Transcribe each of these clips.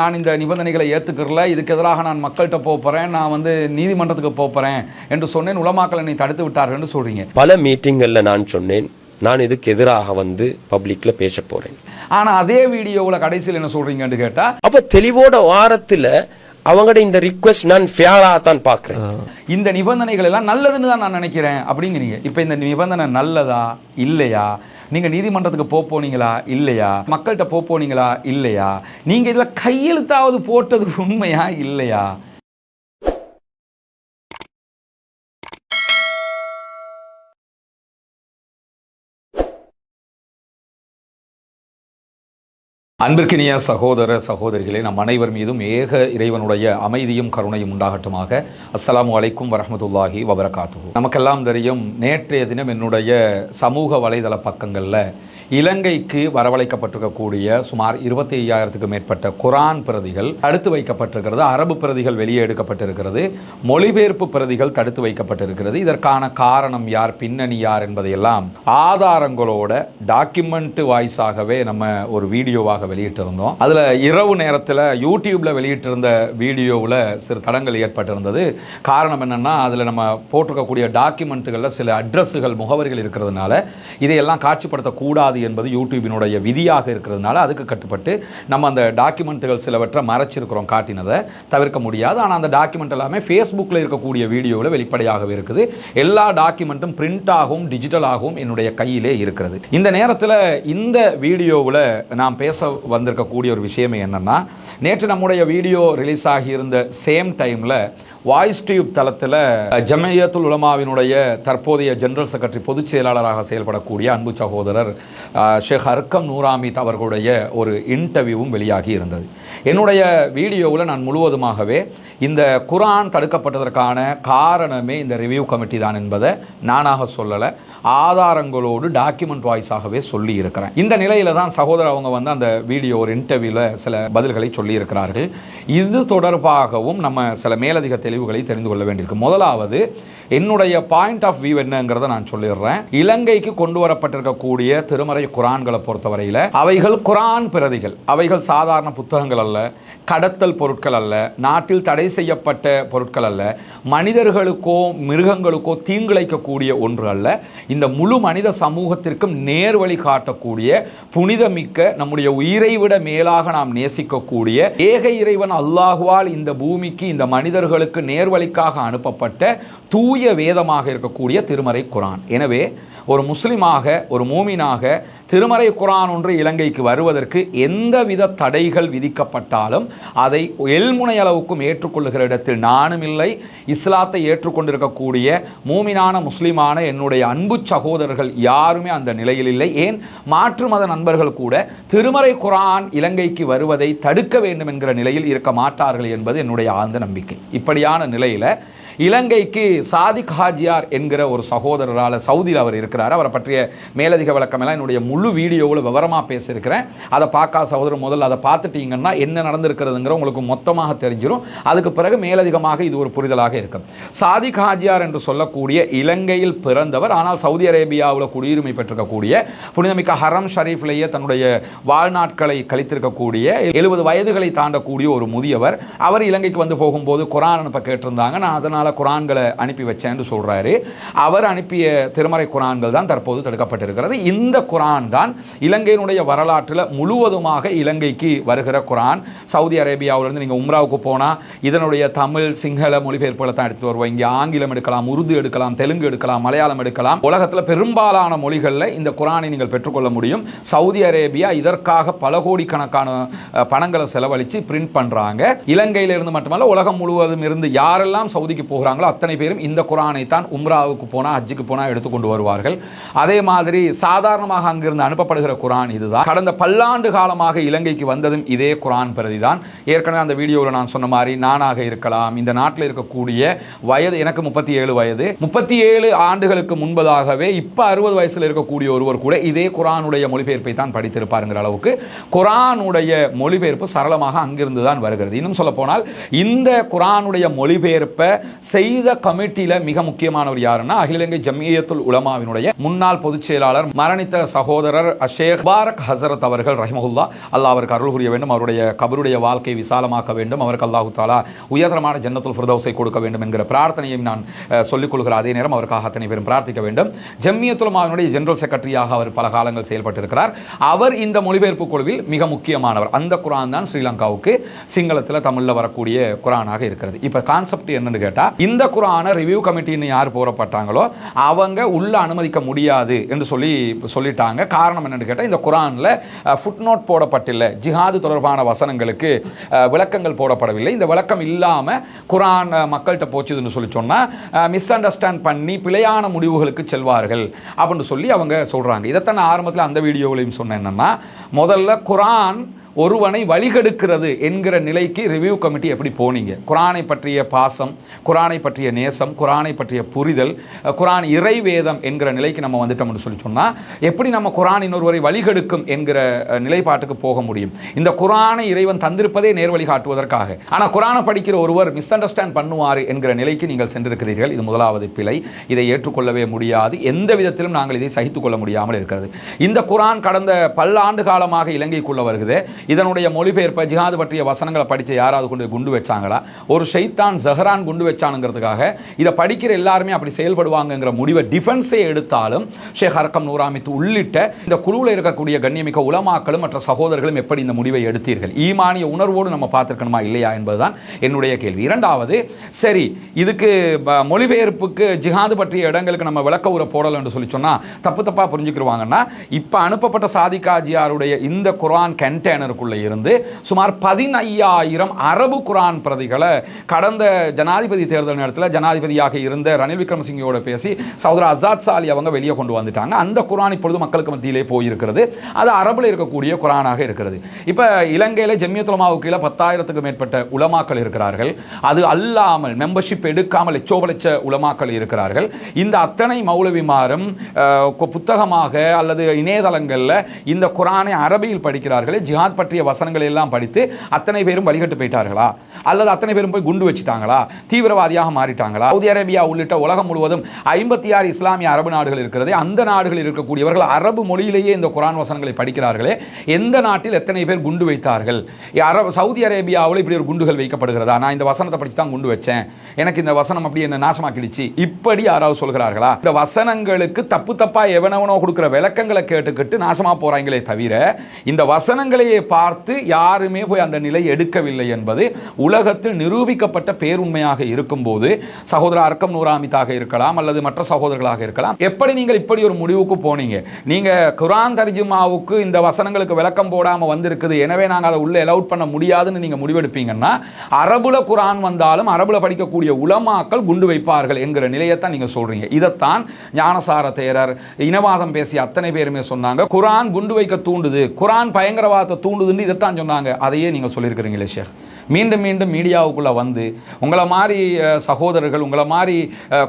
நான் இந்த நிபந்தனைகளை ஏற்றுக்கிறல, இதுக்கு எதிராக நான் மக்கள்கிட்ட போகிறேன், நான் நீதிமன்றத்துக்கு போகிறேன் என்று சொன்னேன். உலமாக்கள் என்னை தடுத்து விட்டார்கள் என்று சொல்றீங்க. பல மீட்டிங்கள்ல நான் சொன்னேன், நான் இதுக்கு எதிராக பப்ளிக்ல பேச போறேன். ஆனா அதே வீடியோவில் கடைசியில் என்ன சொல்றீங்கன்னு கேட்டா, அப்ப தெளிவோட வாரத்துல அவங்களோட இந்த ரிக்வெஸ்ட் நான் ஃபேரா தான் பாக்குறேன். இந்த நிபந்தனைகள் எல்லாம் நல்லதுன்னு தான் நான் நினைக்கிறேன் அப்படிங்கிறீங்க. இப்ப இந்த நிபந்தனை நல்லதா இல்லையா? நீங்க நீதிமன்றத்துக்கு போனீங்களா இல்லையா? மக்கள்கிட்ட போனீங்களா இல்லையா? நீங்க இதுல கையெழுத்தாவது போட்டது உண்மையா இல்லையா? அன்பிற்கினிய சகோதர சகோதரிகளே, நம் அனைவர் மீதும் ஏக இறைவனுடைய அமைதியும் கருணையும் உண்டாகட்டுமாக. அஸ்ஸலாமு அலைக்கும் வரஹ்மத்துல்லாஹி வபரகாத்துஹு. நமக்கெல்லாம் தெரியும், நேற்றைய தினம் என்னுடைய சமூக வலைதள பக்கங்களில் இலங்கைக்கு வரவழைக்கப்பட்டிருக்கக்கூடிய சுமார் 25,000க்கு மேற்பட்ட குரான் பிரதிகள் தடுத்து வைக்கப்பட்டிருக்கிறது. அரபு பிரதிகள் வெளியே எடுக்கப்பட்டிருக்கிறது. மொழிபெயர்ப்பு பிரதிகள் தடுத்து வைக்கப்பட்டிருக்கிறது. இதற்கான காரணம் யார், பின்னணி யார் என்பதையெல்லாம் ஆதாரங்களோட டாக்குமெண்ட் வாய்ஸாகவே நம்ம ஒரு வீடியோவாக வெளியிட்டிருந்தோம். அதுல இரவு நேரத்தில் யூடியூப்ல வெளியிட்டிருந்த வீடியோவில் சிறு தடங்கள் ஏற்பட்டிருந்தது. காரணம் என்னன்னா, அதுல நம்ம போட்டிருக்கக்கூடிய டாக்குமெண்ட்டுகளில் சில அட்ரஸுகள், முகவரிகள் இருக்கிறதுனால இதையெல்லாம் காட்சிப்படுத்தக்கூடாது என்பது யூடியூபினுடைய விதியாக இருக்கிறதுனால அதுக்கு கட்டுப்பட்டு நம்ம அந்த டாக்குமெண்ட்டுகள் சிலவற்றை மறைச்சிருக்கிறோம், காட்டினதை தவிர்க்க முடியாது. ஆனால் அந்த டாக்குமெண்ட் எல்லாமே ஃபேஸ்புக்கில் இருக்கக்கூடிய வீடியோவில் வெளிப்படையாகவே இருக்குது. எல்லா டாக்குமெண்ட்டும் பிரிண்டாகவும் டிஜிட்டலாகவும் என்னுடைய கையிலே இருக்கிறது. இந்த நேரத்தில் இந்த வீடியோவில் நாம் பேச வந்திருக்கக்கூடிய ஒரு விஷயம் என்னன்னா, நேற்று நம்முடைய வீடியோ ரிலீஸ் ஆகியிருந்த சேம் டைம்ல வாய்ஸ் டியூப் தளத்தில் ஜமியத்துல் உலமாவினுடைய தற்போதைய ஜெனரல் செக்ரட்டரி, பொதுச் செயலாளராக செயல்படக்கூடிய அன்பு சகோதரர் ஷேக் அர்க்கம் நூராமித் அவர்களுடைய ஒரு இன்டர்வியூவும் வெளியாகி இருந்தது. என்னுடைய வீடியோவில் நான் முழுவதுமாகவே இந்த குரான் தடுக்கப்பட்டதற்கான காரணமே இந்த ரிவ்யூ கமிட்டி தான் என்பதை நானாக சொல்லலை, ஆதாரங்களோடு டாக்குமெண்ட் வாய்ஸாகவே சொல்லி இருக்கிறேன். இந்த நிலையில தான் சகோதரர் அவங்க அந்த வீடியோ ஒரு இன்டர்வியூல சில பதில்களை சொல்லி இருக்கிறார்கள். இது தொடர்பாகவும் நம்ம சில மேலதிக தெளிவுகளை தெரிந்து கொள்ள வேண்டியிருக்கு. முதலாவது, என்னுடைய பாயிண்ட் ஆஃப் வியூ என்னங்கிறத நான் சொல்லிடுறேன். இலங்கைக்கு கொண்டு வரப்பட்டிருக்கக்கூடிய திருமறை குரான்களை பொறுத்தவரையில் அவைகள் குரான் பிரதிகள், அவைகள் சாதாரண புத்தகங்கள் அல்ல, கடத்தல் பொருட்கள் அல்ல, நாட்டில் தடை செய்யப்பட்ட பொருட்கள் அல்ல, மனிதர்களுக்கோ மிருகங்களுக்கோ தீங்கிழைக்கக்கூடிய ஒன்று அல்ல. இந்த முழு மனித சமூகத்திற்கும் நேர்வழி காட்டக்கூடிய புனிதமிக்க, நம்முடைய உயிரை விட மேலாக நாம் நேசிக்கக்கூடிய ஏக இறைவன் அல்லாஹுவால் இந்த பூமிக்கு, இந்த மனிதர்களுக்கு நேர்வழிக்காக அனுப்பப்பட்ட தூய வேதமாக இருக்கக்கூடிய திருமறை குரான். எனவே ஒரு முஸ்லிமாக, ஒரு மூமினாக திருமறை குரான் ஒன்று இலங்கைக்கு வருவதற்கு எந்தவித தடைகள் விதிக்கப்பட்டாலும் அதை எல்முனை அளவுக்கும் ஏற்றுக்கொள்ளுகிற இடத்தில் நானும் இல்லை, இஸ்லாத்தை ஏற்றுக்கொண்டிருக்கக்கூடிய மூமினான முஸ்லிமான என்னுடைய அன்பு சகோதரர்கள் யாருமே அந்த நிலையில் இல்லை. ஏன், மாற்று மத நண்பர்கள் கூட திருமறை குரான் இலங்கைக்கு வருவதை தடுக்க வேண்டும் என்கிற நிலையில் இருக்க மாட்டார்கள் என்பது என்னுடைய ஆழ்ந்த நம்பிக்கை. இப்படியான நிலையில இலங்கைக்கு சாதிக் ஹாஜியார் என்கிற ஒரு சகோதரரால் சவுதியில் அவர் இருக்கிறார். அவரை பற்றிய மேலதிக விளக்கம் எல்லாம் என்னுடைய முழு வீடியோவில் விவரமாக பேசியிருக்கிறேன். அதை பார்க்காத சகோதரர் முதல்ல அதை பார்த்துட்டீங்கன்னா என்ன நடந்திருக்கிறதுங்கிற உங்களுக்கு மொத்தமாக தெரிஞ்சிடும். அதுக்கு பிறகு மேலதிகமாக இது ஒரு புரிதலாக இருக்கும். சாதிக் ஹாஜியார் என்று சொல்லக்கூடிய இலங்கையில் பிறந்தவர், ஆனால் சவுதி அரேபியாவில் குடியுரிமை பெற்றிருக்கக்கூடிய, புனிதமிக்க ஹரம் ஷரீஃபிலேயே தன்னுடைய வாழ்நாட்களை கழித்திருக்கக்கூடிய 70 வயதுகளை தாண்டக்கூடிய ஒரு முதியவர். அவர் இலங்கைக்கு வந்து போகும்போது குரான் அனுப்ப கேட்டிருந்தாங்க. நான் அதனால குரான்களை அனுப்பி வச்சேன்னு சொல்றாரு. அவர் அனுப்பிய திருமறை குரான்கள் தான் தற்போது தடுக்கப்பட்டிருக்கிறது. இந்த குரான் தான் இலங்கையினுடைய வரலாற்றில் முழுவதுமாக இலங்கைக்கு வருகிற குரான். சவுதி அரேபியாவிலிருந்து நீங்க உம்ராவுக்கு போனா இதனுடைய தமிழ், சிங்கள மொழிபெயர்ப்புகளை தான் எடுத்துட்டு வருவோம். இங்கே ஆங்கிலம் எடுக்கலாம், உருது எடுக்கலாம், தெலுங்கு எடுக்கலாம், மலையாளம் எடுக்கலாம். உலகத்தில் பெரும்பாலான மொழிகளில் இந்த குரானை நீங்கள் பெற்றுக்கொள்ள முடியும். சவுதி அரேபியா இதற்காக பல கோடிக்கணக்கான பணங்களை செலவழித்து பிரிண்ட் பண்றாங்க. இலங்கையிலிருந்து மட்டுமல்ல, உலகம் முழுவதும் இருந்து யாரெல்லாம் சவுதிக்கு போகிறாங்களோ அத்தனை பேரும் இந்த குரானை தான் உம்ராவுக்கு போனா, ஹஜ்ஜுக்கு போனா எடுத்துக்கொண்டு வருவார்கள். அதே மாதிரி சாதாரணமாக அங்கிருந்து அனுப்பப்படுகிற குரான் இதுதான். கடந்த பல்லாண்டு காலமாக இலங்கைக்கு வந்ததும் இதே குரான் பிரதி தான். ஏற்கனவே அந்த வீடியோவில் நான் சொன்ன மாதிரி நானாக இருக்கலாம், இந்த நாட்டில் இருக்கக்கூடிய வயது எனக்கு 37 வயது, 37 ஆண்டுகளுக்கு முன்பதாகவே இப்ப 60 வயசுல இருக்கக்கூடிய ஒருவர் கூட இதே குரானுடைய மொழிபெயர்ப்பை தான் படித்திருப்பாருங்கிற அளவுக்கு குரானுடைய மொழிபெயர்ப்பு சரளமாக அங்கிருந்து தான் வருகிறது. இன்னும் சொல்ல போனால் இந்த குரானுடைய மொழிபெயர்ப்பை செய்த கமிட்டியில மிக முக்கியமானவர் யாருன்னா அகில இலங்கை ஜம்மியத்துல் உலமாவினுடைய முன்னாள் பொதுச் செயலாளர் மரணித்த சகோதரர் ஷேக் முபாரக் ஹசரத் அவர்கள் ரஹிமஹுல்லா. அல்லாஹ் அவருக்கு அருள் புரிய வேண்டும், அவருடைய கபருடைய வாழ்க்கை விசாலமாக்க வேண்டும், அவருக்கு அல்லாஹு தாலா உயர்தரமான ஜன்னத்துல் ஃபிர்தௌஸை கொடுக்க வேண்டும் என்கிற பிரார்த்தனையை நான் சொல்லிக் கொள்கிற அதே நேரம் அவருக்காக அத்தனை பேரும் பிரார்த்திக்க வேண்டும். ஜம்மியத்துல் உலமாவினுடைய ஜெனரல் செக்ரட்டரியாக அவர் பல காலங்கள் செயல்பட்டிருக்கிறார். அவர் இந்த மொழிபெயர்ப்பு குழுவில் மிக முக்கியமானவர். அந்த குர்ஆன் தான் ஸ்ரீலங்காவுக்கு சிங்களத்தில் தமிழில் வரக்கூடிய குர்ஆனாக இருக்கிறது. இப்போ கான்செப்ட் என்னன்னு கேட்டால், இந்த குர்ஆனை ரிவ்யூ கமிட்டின்னு யார் போறப்பட்டாங்களோ அவங்க உள்ள அனுமதிக்க முடியாது என்று சொல்லிட்டாங்க. காரணம் என்னன்னு கேட்டால், இந்த குர்ஆனில் ஃபுட் நோட் போடப்பட்டில்லை, ஜிஹாது தொடர்பான வசனங்களுக்கு விளக்கங்கள் போடப்படவில்லை. இந்த விளக்கம் இல்லாமல் குர்ஆன் மக்கள்கிட்ட போச்சுதுன்னு சொல்லி சொன்னால் மிஸ் அண்டர்ஸ்டாண்ட் பண்ணி பிழையான முடிவுகளுக்கு செல்வார்கள் அப்படின்னு சொல்லி அவங்க சொல்றாங்க. இதைத்தான் நான் ஆரம்பத்தில் அந்த வீடியோவிலையும் சொன்னேன். என்னன்னா, முதல்ல குர்ஆன் ஒருவனை வழிகெடுக்கிறது என்கிற நிலைக்கு ரிவ்யூ கமிட்டி எப்படி போனீங்க? குர்ஆனை பற்றிய பாசம், குர்ஆனை பற்றிய நேசம், குர்ஆனை பற்றிய புரிதல், குர்ஆன் இறைவேதம் என்கிற நிலைக்கு நம்ம வந்துட்டோம்னு சொல்லி சொன்னால் எப்படி நம்ம குர்ஆன் இன்னொருவரை வழிகெடுக்கும் என்கிற நிலைப்பாட்டுக்கு போக முடியும்? இந்த குர்ஆனை இறைவன் தந்திருப்பதே நேர் வழி காட்டுவதற்காக. ஆனால் குர்ஆனை படிக்கிற ஒருவர் மிஸ் அண்டர்ஸ்டாண்ட் பண்ணுவார் என்கிற நிலைக்கு நீங்கள் சென்றிருக்கிறீர்கள். இது முதலாவது பிழை. இதை ஏற்றுக்கொள்ளவே முடியாது. எந்த விதத்திலும் நாங்கள் இதை சகித்துக் கொள்ள முடியாமல் இருக்கிறது. இந்த குர்ஆன் கடந்த பல்லாண்டு காலமாக இலங்கைக்குள்ள வருகிறது. இதனுடைய மொழிபெயர்ப்பை ஜிஹாது பற்றிய வசனங்களை படித்து யாராவது கொண்டு குண்டு வச்சாங்களா? ஒரு ஷைத்தான் ஜஹரான் குண்டு வச்சானுங்கிறதுக்காக இதை படிக்கிற எல்லாருமே அப்படி செயல்படுவாங்கங்கிற முடிவை டிஃபென்ஸே எடுத்தாலும் ஷேக் அர்கம் நூராமித் உள்ளிட்ட இந்த குழுவில் இருக்கக்கூடிய கண்ணியமிக்க உலமாக்களும் மற்ற சகோதரர்களும் எப்படி இந்த முடிவை எடுத்தீர்கள்? ஈமானிய உணர்வோடு நம்ம பார்த்துருக்கணுமா இல்லையா என்பதுதான் என்னுடைய கேள்வி. இரண்டாவது, சரி இதுக்கு மொழிபெயர்ப்புக்கு ஜிஹாது பற்றிய இடங்களுக்கு நம்ம விளக்க உரை போடலாம் என்று சொல்லி சொன்னா தப்பா புரிஞ்சுக்கிடுவாங்கன்னா, இப்ப அனுப்பப்பட்ட சாதிகாஜியாருடைய இந்த குர்ஆன் கண்டெய்னர் இருந்து சுமார் 15,000 அரபு குர்ஆன் பிரதிகளை கடந்த ஜனாதிபதி தேர்தல் நேரத்தில் ஜனாதிபதியாக இருந்த ரணில் விக்ரமசிங்கோட பேசி சகோதரர் அசாத் சாலி அவங்க வெளியே கொண்டு வந்துட்டாங்க. அந்த குர்ஆன் இப்பொழுது மக்களுக்கு மத்தியிலே போயிருக்கிறது. அது அரபுல இருக்கக்கூடிய குர்ஆனாக இருக்கிறது. இப்ப இலங்கையில ஜம்மியத்துல் உலமாவுக்கு கீழ 10,000க்கும் மேற்பட்ட உலமாக்கள் இருக்கிறார்கள். அது அல்லாமல் மெம்பர்ஷிப் எடுக்காமல் லட்சோபலட்ச உலமாக்கள் இருக்கிறார்கள். இந்த அத்தனை மௌலவிமாரும் புத்தகமாக அல்லது இணையதளங்கள்ல இந்த குர்ஆனை அரபியில் படிக்கிறார்களே, ஜிஹாத் பற்றிய வசனங்களை எல்லாம் படித்து அத்தனை பேரும் வழிகட்டு போயிட்டார்களா? அல்லது அத்தனை பேரும் போய் குண்டு வச்சுட்டாங்களா? தீவிரவாதியாக மாறிட்டாங்களா? சவுதி அரேபியா உள்ளிட்ட உலகம் முழுவதும் 56 இஸ்லாமிய அரபு நாடுகள் இருக்கிறது. அந்த நாடுகளில் இருக்கக்கூடியவர்கள் அரபு மொழியிலேயே இந்த குர்ஆன் வசனங்களை படிக்கிறார்களே, எந்த நாட்டில் எத்தனை பேர் குண்டு வைத்தார்கள்? சவுதி அரேபியாவில் இப்படி ஒரு குண்டுகள் வைக்கப்படுகிறதா? நான் இந்த வசனத்தை படிச்சு தான் குண்டு வச்சேன், எனக்கு இந்த வசனம் அப்படி என்ன நாசமாக்கிடுச்சு, இப்படி யாராவது சொல்கிறார்களா? இந்த வசனங்களுக்கு தப்பா எவனவனோ கொடுக்கிற விளக்கங்களை கேட்டுக்கிட்டு நாசமா போறாங்களே தவிர இந்த வசனங்களையே பார்த்து யாருமே போய் அந்த நிலை எடுக்கவில்லை என்பது உலகத்தில் நிரூபிக்கப்பட்ட பேருண்மையாக இருக்கும் போது, சகோதரர் அர்க்கம் நூராமித்தாக இருக்கலாம் அல்லது மற்ற சகோதரர்களாக இருக்கலாம், எப்படி நீங்கள் இப்படி ஒரு முடிவுக்கு போனீங்க? நீங்க குர்ஆன் தர்ஜுமாவுக்கு இந்த வசனங்களுக்கு விளக்கம் போடாம வந்திருக்குது, எனவே நாங்கள் அதை உள்ள அலௌட் பண்ண முடியாதுன்னு நீங்க முடிவெடுப்பீங்கன்னா, அரபுல குர்ஆன் வந்தாலும் அரபுல படிக்கக்கூடிய உலமாக்கள் குண்டு வைப்பார்கள் என்கிற நிலையத்தான் நீங்க சொல்றீங்க. இதைத்தான் ஞானசார தேரர், இனவாதம் பேசிய அத்தனை பேருமே சொன்னாங்க. குர்ஆன் குண்டு வைக்க தூண்டுது, குர்ஆன் பயங்கரவாதத்தை தூண்டுதுன்னு இதைத்தான் சொன்னாங்க. அதையே நீங்க சொல்லியிருக்கிறீங்களே ஷேக். மீண்டும் மீண்டும் மீடியாவுக்குள்ள வந்து உங்களை மாதிரி சகோதரர்கள், உங்களை மாதிரி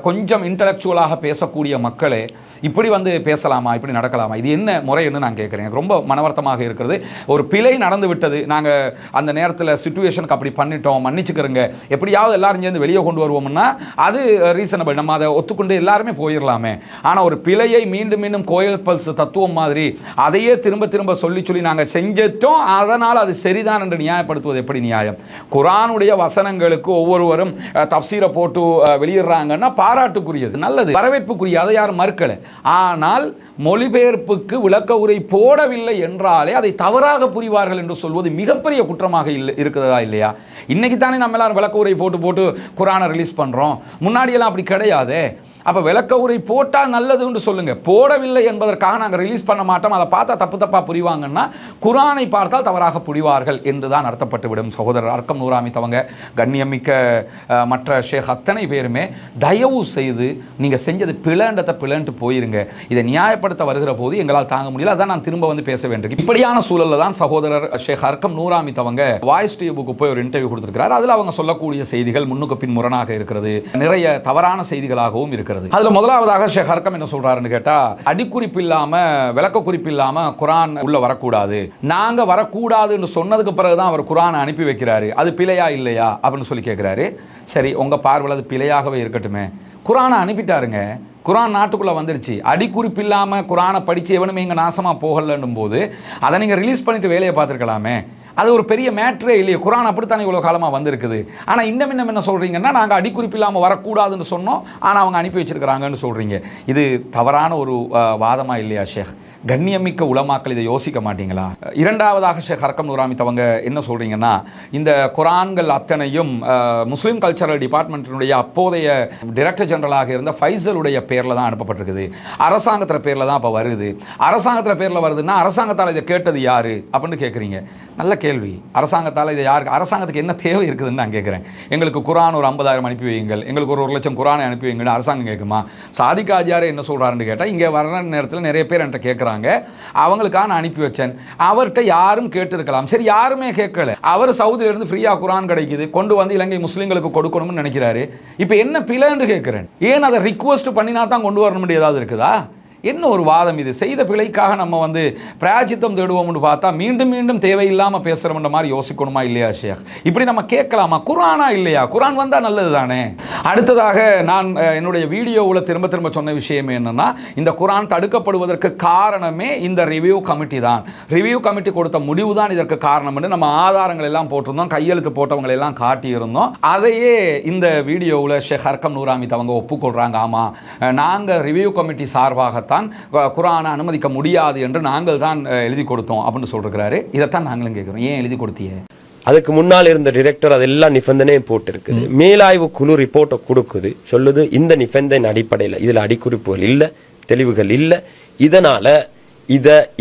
கொஞ்சம் இன்டலெக்சுவலாக பேசக்கூடிய மக்களே இப்படி வந்து பேசலாமா, இப்படி நடக்கலாமா? இது என்ன முறை என்று நான் கேட்குறேன். ரொம்ப மனவர்த்தமாக இருக்கிறது. ஒரு பிழை நடந்து விட்டது, நாங்கள் அந்த நேரத்தில் சிச்சுவேஷனுக்கு அப்படி பண்ணிட்டோம், மன்னிச்சுக்கிறோங்க, எப்படியாவது எல்லாரும் சேர்ந்து வெளியே கொண்டு வருவோம்னா அது ரீசனபிள், நம்ம அதை ஒத்துக்கொண்டு எல்லாருமே போயிடலாமே. ஆனால் ஒரு பிழையை மீண்டும் மீண்டும் கோயில் பல்ஸ் தத்துவம் மாதிரி அதையே திரும்ப திரும்ப சொல்லி நாங்கள் செஞ்சிட்டோம், அதனால் அது சரிதான் என்று நியாயப்படுத்துவது எப்படி நியாயம்? குர்ஆனுடைய வசனங்களுக்கு ஒவ்வொருவரும் தஃப்சீரை போட்டு வெளியிடுறாங்கன்னா பாராட்டுக்குரியது, நல்லது, வரவேற்புக்குரிய, அதை யாரும் மறுக்கல. ஆனால் மொழிபெயர்ப்புக்கு விளக்க உரை போடவில்லை என்றாலே அதை தவறாக புரிவார்கள் என்று சொல்வது மிகப்பெரிய குற்றமாக இருக்கிறதா இல்லையா? இன்னைக்கு தானே நம்ம எல்லாரும் விளக்க உரை போட்டு குர்ஆனை ரிலீஸ் பண்றோம். முன்னாடி எல்லாம் அப்படி கிடையாது. அப்ப விளக்க உரை போட்டால் நல்லதுன்னு சொல்லுங்க. போடவில்லை என்பதற்காக நாங்கள் ரிலீஸ் பண்ண மாட்டோம், அதை பார்த்தா தப்பா புரிவாங்கன்னா குர்ஆனை பார்த்தால் தவறாக புரிவார்கள் என்றுதான் அர்த்தப்பட்டுவிடும். சகோதரர் அர்க்கம் நூராமித் அவங்க, கண்ணியமிக்க மற்ற ஷேக் அத்தனை பேருமே தயவு செய்து நீங்க செஞ்சது பிளண்டு போயிருங்க. இதை நியாயப்படுத்த வருகிற போது எங்களால் தாங்க முடியல, அதான் நான் திரும்ப வந்து பேச வேண்டும். இப்படியான சூழல்ல தான் சகோதரர் ஷேக் அர்க்கம் நூராமித் அவங்க வாய்ஸ் டியூபுக்கு போய் ஒரு இன்டர்வியூ கொடுத்திருக்கிறார். அதுல அவங்க சொல்லக்கூடிய செய்திகள் முன்னுக்கு பின் முரணாக இருக்கிறது, நிறைய தவறான செய்திகளாகவும் இருக்கு. இருக்கிறது. அதுல முதலாவதாக ஷேக் ஹர்கம் என்ன சொல்றாருன்னு கேட்டா, அடிக்குறிப்பு இல்லாம விளக்க குறிப்பு இல்லாம குர்ஆன் உள்ள வரக்கூடாது. நாங்க வரக்கூடாதுன்னு சொன்னதுக்கு பிறகுதான் அவர் குர்ஆனை அனுப்பி வைக்கிறாரு. அது பிழையா இல்லையா அப்படின்னு சொல்லி கேட்கிறாரு. சரி, உங்க பார்வையில் அது பிழையாகவே இருக்கட்டுமே, குர்ஆனை அனுப்பிட்டாருங்க, குர்ஆன் நாட்டுக்குள்ள வந்துருச்சு, அடிக்குறிப்பு இல்லாம குர்ஆனை படிச்சு எவனுமே இங்க நாசமா போகலன்னும் போது அதை நீங்க ரிலீஸ் பண்ணிட்டு வேலையை பார்த்துருக்கலாமே. அது ஒரு பெரிய மேட்ரே இல்லையே. குர்ஆன் அப்படித்தானே இவ்வளவு காலமா வந்திருக்குது. ஆனா இந்த மின்னம் என்ன சொல்றீங்கன்னா, நாங்க அடிக்குறிப்பு இல்லாம வரக்கூடாதுன்னு சொன்னோம், ஆனா அவங்க அனுப்பி வச்சிருக்கிறாங்கன்னு சொல்றீங்க. இது தவறான ஒரு வாதமா இல்லையா ஷேக்? கண்ணியமிக்க உலமாக்கள் இதை யோசிக்க மாட்டீங்களா? இரண்டாவதாக ஷேக் ஹர்கம் நூராமி அவங்க என்ன சொல்றீங்கன்னா, இந்த குர்ஆன்கள் அத்தனையும் முஸ்லிம் கல்ச்சரல் டிபார்ட்மெண்ட்டினுடைய அப்போதைய டைரக்டர் ஜெனரலாக இருந்த ஃபைசலுடைய பேர்ல தான் அனுப்பப்பட்டிருக்குது. அரசாங்கத்தின் பேர்ல தான் அப்ப வருது. அரசாங்கத்தின் பேர்ல வருதுன்னா அரசாங்கத்தால் இதை கேட்டது யாரு அப்படின்னு கேட்குறீங்க. நல்ல கேள்வி. அரசாங்கத்தால் இதை யாருக்கு, அரசாங்கத்துக்கு என்ன தேவை இருக்குதுன்னு நான் கேட்குறேன். எங்களுக்கு குர்ஆன் ஒரு 50,000 அனுப்பி வையுங்கள், எங்களுக்கு ஒரு 1,00,000 குர்ஆனை அனுப்பி வைங்கன்னு அரசாங்கம் கேட்குமா? சாதிக் ஆஜியார் என்ன சொல்றாருன்னு கேட்டால், இங்கே வர்ற நேரத்தில் நிறைய பேர் என்கிட்ட கேட்குறாங்க, அவங்களுக்காக நான் அனுப்பி வச்சேன். அவர்கிட்ட யாரும் கேட்டு இருக்கலாம். சரி, யாருமே கேட்கல. அவர் சவுதியில இருந்து ஃப்ரீயா குர்ஆன் கிடைக்குது, கொண்டு வந்து இலங்கை முஸ்லிம்களுக்கு கொடுக்கணும்னு நினைக்கிறாரு. இப்போ என்ன பிழைன்னு கேட்கிறேன். ஏன் அதை ரிக்வெஸ்ட் பண்ணினா தான் கொண்டு வரணும் ஏதாவது இருக்குதா? என்ன ஒரு வாதம் இது? செய்த பிழைக்காக நம்ம வந்து பிராயச்சித்தம் தேடுவோம்னு பார்த்தா மீண்டும் மீண்டும் தேவையில்லாமல் பேசுகிறோம்ன்ற மாதிரி யோசிக்கணுமா இல்லையா ஷேக்? இப்படி நம்ம கேட்கலாமா? குர்ஆனா இல்லையா? குர்ஆன் வந்தால் நல்லது தானே. அடுத்ததாக நான் என்னுடைய வீடியோவில் திரும்ப திரும்ப சொன்ன விஷயம் என்னன்னா, இந்த குர்ஆன் தடுக்கப்படுவதற்கு காரணமே இந்த ரிவ்யூ கமிட்டி தான். ரிவ்யூ கமிட்டி கொடுத்த முடிவு தான் இதற்கு காரணம் என்று நம்ம ஆதாரங்கள் எல்லாம் போட்டிருந்தோம், கையெழுத்து போட்டவங்களை எல்லாம் காட்டியிருந்தோம். அதையே இந்த வீடியோவில் ஷேக் ஹர்கம் நூராமி அவங்க ஒப்புக்கொள்றாங்க. ஆமா, நாங்கள் ரிவ்யூ கமிட்டி சார்பாக குர்ஆனை அனுமதிக்க முடியாது என்று நாங்கள் தான் எழுதி கொடுத்தோம் அப்படின்னு சொல்றாரு. இதைத்தான் நாங்களும் கேட்கிறோம், ஏன் எழுதி கொடுத்தீங்க? அதுக்கு முன்னால் இருந்த டிரெக்டர் அதெல்லாம் நிபந்தனையும் போட்டிருக்குது. மேலாய்வு குழு ரிப்போர்ட்டை கொடுக்குது, சொல்லுது இந்த நிபந்தனை அடிப்படையில் இதுல அடிக்குறிப்புகள் இல்லை, தெளிவுகள் இல்லை, இதனால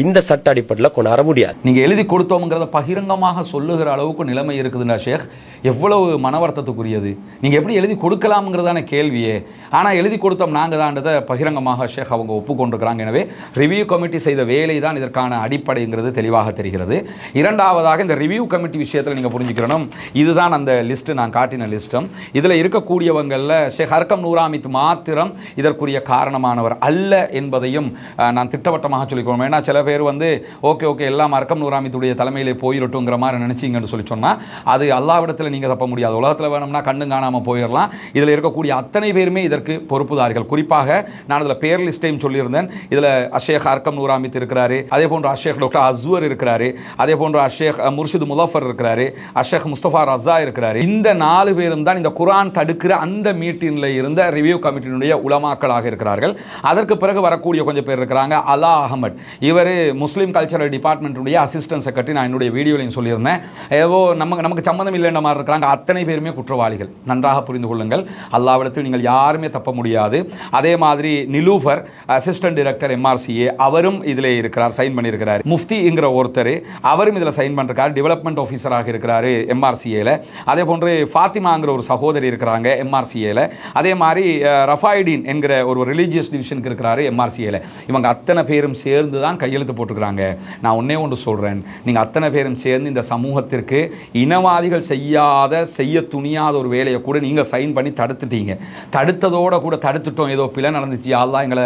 இந்த சட்ட அடிப்படையில் கொண்டாட முடியாது. நீங்க எழுதி கொடுத்தோம்ங்கிறத பகிரங்கமாக சொல்லுகிற அளவுக்கு நிலைமை இருக்குதுன்னா ஷேக், எவ்வளவு மனவர்த்தத்துக்குரியது. நீங்க எப்படி எழுதி கொடுக்கலாம்ங்கிறதான கேள்வியே. ஆனா எழுதி கொடுத்தோம் நாங்க தான்றதை பகிரங்கமாக ஷேக் அவங்க ஒப்புக்கொண்டிருக்கிறாங்க. எனவே ரிவ்யூ கமிட்டி செய்த வேலை தான் இதற்கான அடிப்படைங்கிறது தெளிவாக தெரிகிறது. இரண்டாவதாக இந்த ரிவ்யூ கமிட்டி விஷயத்தில் நீங்க புரிஞ்சுக்கணும், இதுதான் அந்த லிஸ்ட், நான் காட்டின லிஸ்டம். இதுல இருக்கக்கூடியவங்கள்ல ஷேக் ஹர்கம் நூராமித் மாத்திரம் இதற்குரிய காரணமானவர் அல்ல என்பதையும் நான் திட்டவட்டமாக சொல்லிக்கொள்வேன். ஏன்னா சில பேர் வந்து ஓகே எல்லாம் ஹர்கம் நூராமித்துடைய தலைமையிலே போயிரட்டுங்கிற மாதிரி நினைச்சீங்கன்னு சொல்லி சொன்னா அது அல்லாஹ்விடத்தில் நீங்க தப்ப முடியாது. உலகத்தில் வேணும்னா கண்ணு காணாம போயிடலாம். இதுல இருக்கக்கூடிய அத்தனை பேருமே இதற்கு பொறுப்புதாரிகள். குறிப்பாக நான் இதுல பேர் லிஸ்டையும் சொல்லியிருந்தேன். இதுல அஷேக் ஹர்கம் நூராமித் இருக்கிறாரு, அதே போன்று அஷேக் டாக்டர் அஸ்வர் இருக்கிறாரு, அதே போன்று அஷேக் முர்ஷித் முலஃபர் இருக்கிறாரு, அஷேக் முஸ்தபா ரஸா இருக்கிறாரு. இந்த 4 பேரும் தான் இந்த குர்ஆன் தடுக்கிற அந்த மீட்டிங்ல இருந்த ரிவ்யூ கமிட்டியினுடைய உலமாக்களாக இருக்கிறார்கள். அதற்கு பிறகு வரக்கூடிய கொஞ்சம் பேர் இருக்கிறாங்க. அலா அஹமத், இவர் முஸ்லீம் கல்ச்சரல் டிபார்ட்மெண்ட்டுடைய அசிஸ்டன்ட் செக்ரட்டரி. நான் என்னுடைய வீடியோலையும் சொல்லியிருந்தேன். ஏதோ நமக்கு சம்மந்தம் இல்லைன்ற மாதிரி இருக்கிறாங்க. அத்தனை பேருமே குற்றவாளிகள். நன்றாக புரிந்து கொள்ளுங்கள், அல்லாஹ்விடத்தில் நீங்கள் யாருமே தப்ப முடியாது. அதே மாதிரி நிலூஃபர் அசிஸ்டன்ட் டைரக்டர் MRCA, அவரும் இதில் இருக்கிறார், சைன் பண்ணியிருக்கிறார். முஃப்திங்கிற ஒருத்தர், அவரும் இதில் சைன் பண்ணிருக்கார், டெவலப்மெண்ட் ஆஃபீஸராக இருக்கிறாரு MRCAல. அதே போன்று ஃபாத்திமாங்கிற ஒரு சகோதரி இருக்கிறாங்க MRCAல. அதே மாதிரி ரஃபாய்டீன் என்கிற ஒரு ரிலீஜியஸ் டிவிஷனுக்கு இருக்கிறாரு MRCAல. இவங்க அத்தனை பேரும் சேர்ந்து தான் கையெழுத்து போட்டுக்கிறாங்க. நான் ஒன்னே ஒன்று சொல்றேன், நீங்க அத்தனை பேரும் சேர்ந்து இந்த சமூகத்திற்கு இனவாதிகள் செய்ய துணியாத ஒரு வேலையை கூட நீங்க சைன் பண்ணி தடுத்துட்டீங்க. தடுத்ததோட கூட தடுத்துட்டோம், ஏதோ பிழை நடந்துச்சு, அல்லாஹ் எங்களை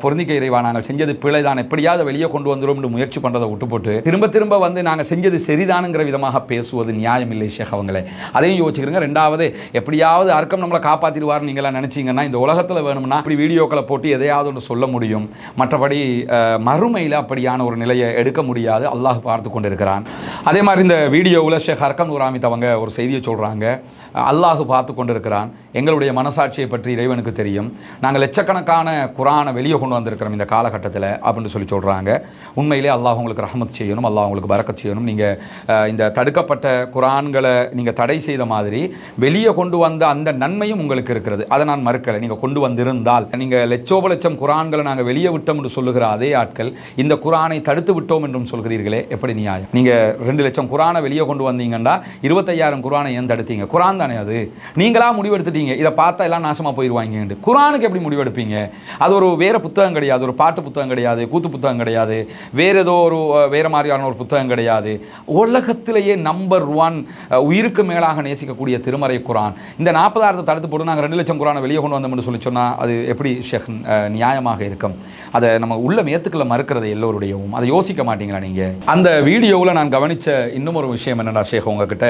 பொருந்திக்க இறைவா, நாங்கள் செஞ்சது பிழை தான், எப்படியாவது வெளியே கொண்டு வந்துடும் முயற்சி பண்றதை விட்டு போட்டு திரும்ப வந்து நாங்க செஞ்சது சரிதானுங்கிற விதமாக பேசுவது நியாயம் இல்லை ஷேக் அவங்களே. அதையும் யோசிக்கிறீங்க. ரெண்டாவது, எப்படியாவது அர்க்கம் நம்மளை காப்பாத்திடுவார் நீங்களா நினைச்சீங்கன்னா இந்த உலகத்தில் வேணும்னா இப்படி வீடியோக்களை போட்டு எதையாவது ஒன்று சொல்ல முடியும். மற்றபடி மறுமையில் அப்படியான ஒரு நிலையை எடுக்க முடியாது. அல்லாஹ் பார்த்து கொண்டு இருக்கிறான். அதே மாதிரி இந்த வீடியோவில் ஷேக் ஹர்கம் நூராமித் அவங்க ஒரு செய்தியை சொல்றாங்க, அல்லாஹ் பார்த்து கொண்டு இருக்கிறான், எங்களுடைய மனசாட்சியை பற்றி இறைவனுக்கு தெரியும், நாங்கள் லட்சக்கணக்கான குர்ஆனை வெளியே கொண்டு வந்திருக்கிறோம் இந்த காலகட்டத்தில் அப்படின்னு சொல்லி சொல்றாங்க. உண்மையிலே அல்லாஹ் உங்களுக்கு ரஹமத் செய்யணும், அல்லாஹ் உங்களுக்கு பரக்கத் செய்யணும். நீங்க இந்த தடுக்கப்பட்ட குர்ஆன்களை நீங்க தடை செய்த மாதிரி வெளியே கொண்டு வந்த அந்த நன்மையும் உங்களுக்கு இருக்கிறது, அதை நான் மறுக்கலை. நீங்க கொண்டு வந்திருந்தால், நீங்க லட்சோப லட்சம் குர்ஆன்களை நாங்கள் வெளியே விட்டோம் என்று சொல்லுகிற அதே ஆட்கள் சொல்கிறீர்கள், இந்த குர்ஆனை தடுத்து விட்டோம் என்றும் சொல்கிறீர்களே, எப்படி நியாயம்? நீங்க 2 லட்சம் குர்ஆனை வெளியே கொண்டு வந்தீங்கன்னா 25,000 குர்ஆனை ஏன் தடுத்தீங்க? குர்ஆன் தானே அது. நீங்களா முடிவெடுத்துட்டீங்க இதை பார்த்தா எல்லாம் நாசமா போயிடுவாங்க. குர்ஆனுக்கு எப்படி முடிவெடுப்பீங்க? அது ஒரு வேற புத்தகம் கிடையாது, ஒரு பாட்டு புத்தகம் கிடையாது, கூத்து புத்தகம் கிடையாது, வேற ஏதோ ஒரு வேற மாதிரியான ஒரு புத்தகம் கிடையாது. உலகத்திலேயே நம்பர் 1 உயிருக்கு மேலாக நேசிக்கக்கூடிய திருமறை குர்ஆன். இந்த 40,000 தடுத்து போட்டு நாங்கள் 2 லட்சம் குர்ஆனை வெளியே கொண்டு வந்தோம்னு சொல்லி சொன்னா அது எப்படி ஷேக் நியாயமாக இருக்கும்? அதை நம்ம உள்ள மேத்துக்களை மறுக்கிறது எல்லோருடையவும். அதை யோசிக்க மாட்டீங்களா நீங்க? அந்த வீடியோவில் நான் கவனிச்ச இன்னும் ஒரு விஷயம் என்னடா ஷேக், உங்ககிட்ட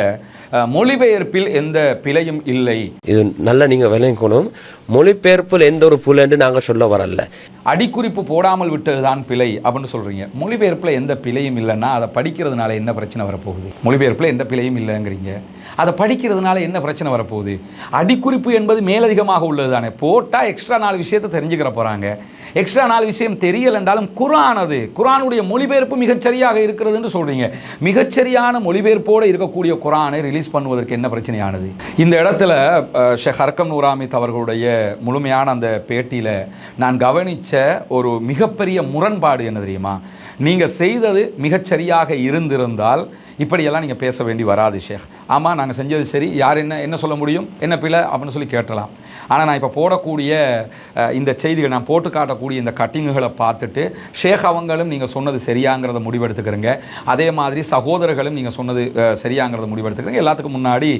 மொழிபெயர்ப்பில் எந்த பிழையும் இல்லை. இது நல்லா நீங்க விளங்கணும். மொழிபெயர்ப்பில் எந்த ஒரு புலன்னு நாங்க சொல்ல வரல. அடிக்குறிப்பு போடாமல் விட்டதுதான் பிழை அப்படின்னு சொல்றீங்க. மொழிபெயர்ப்பில் எந்த பிழையும் இல்லைன்னா அதை படிக்கிறதுனால என்ன பிரச்சனை வரப்போகுது? மொழிபெயர்ப்பில் எந்த பிழையும் இல்லைங்கிறீங்க, அதை படிக்கிறதுனால என்ன பிரச்சனை வரப்போகுது? அடிக்குறிப்பு என்பது மேலதிகமாக உள்ளது தானே. போட்டா எக்ஸ்ட்ரா 4 விஷயத்தை தெரிஞ்சுக்கிற போறாங்க. எக்ஸ்ட்ரா 4 விஷயம் தெரியல என்றாலும் குர்ஆன், அது குர்ஆனுடைய மொழிபெயர்ப்பு மிகச்சரியாக இருக்கிறதுன்னு சொல்றீங்க. மிகச்சரியான மொழிபெயர்ப்போடு இருக்கக்கூடிய குர்ஆனை ரிலீஸ் பண்ணுவதற்கு என்ன பிரச்சனையானது? இந்த இடத்துல ஷேக் அர்கம் நூராமித் அவர்களுடைய முழுமையான அந்த பேட்டியில நான் கவனிச்ச ஒரு மிகப்பெரிய முரண்பாடு என்ன தெரியுமா? நீங்க செய்தது மிகச்சரியாக இருந்திருந்தால் இப்படியெல்லாம் நீங்கள் பேச வேண்டி வராது ஷேக். ஆமாம், நாங்கள் செஞ்சது சரி, யார் என்ன சொல்ல முடியும், என்ன பிழை அப்படின்னு சொல்லி கேட்டலாம். ஆனால் நான் இப்போ போடக்கூடிய இந்த செய்திகள், நான் போட்டு காட்டக்கூடிய இந்த கட்டிங்குகளை பார்த்துட்டு ஷேக் அவங்களும் நீங்கள் சொன்னது சரியாங்கிறத முடிவெடுத்துக்கிறங்க. அதே மாதிரி சகோதரர்களும் நீங்கள் சொன்னது சரியாங்கிறத முடிவெடுத்துக்கிறங்க. எல்லாத்துக்கும் முன்னாடி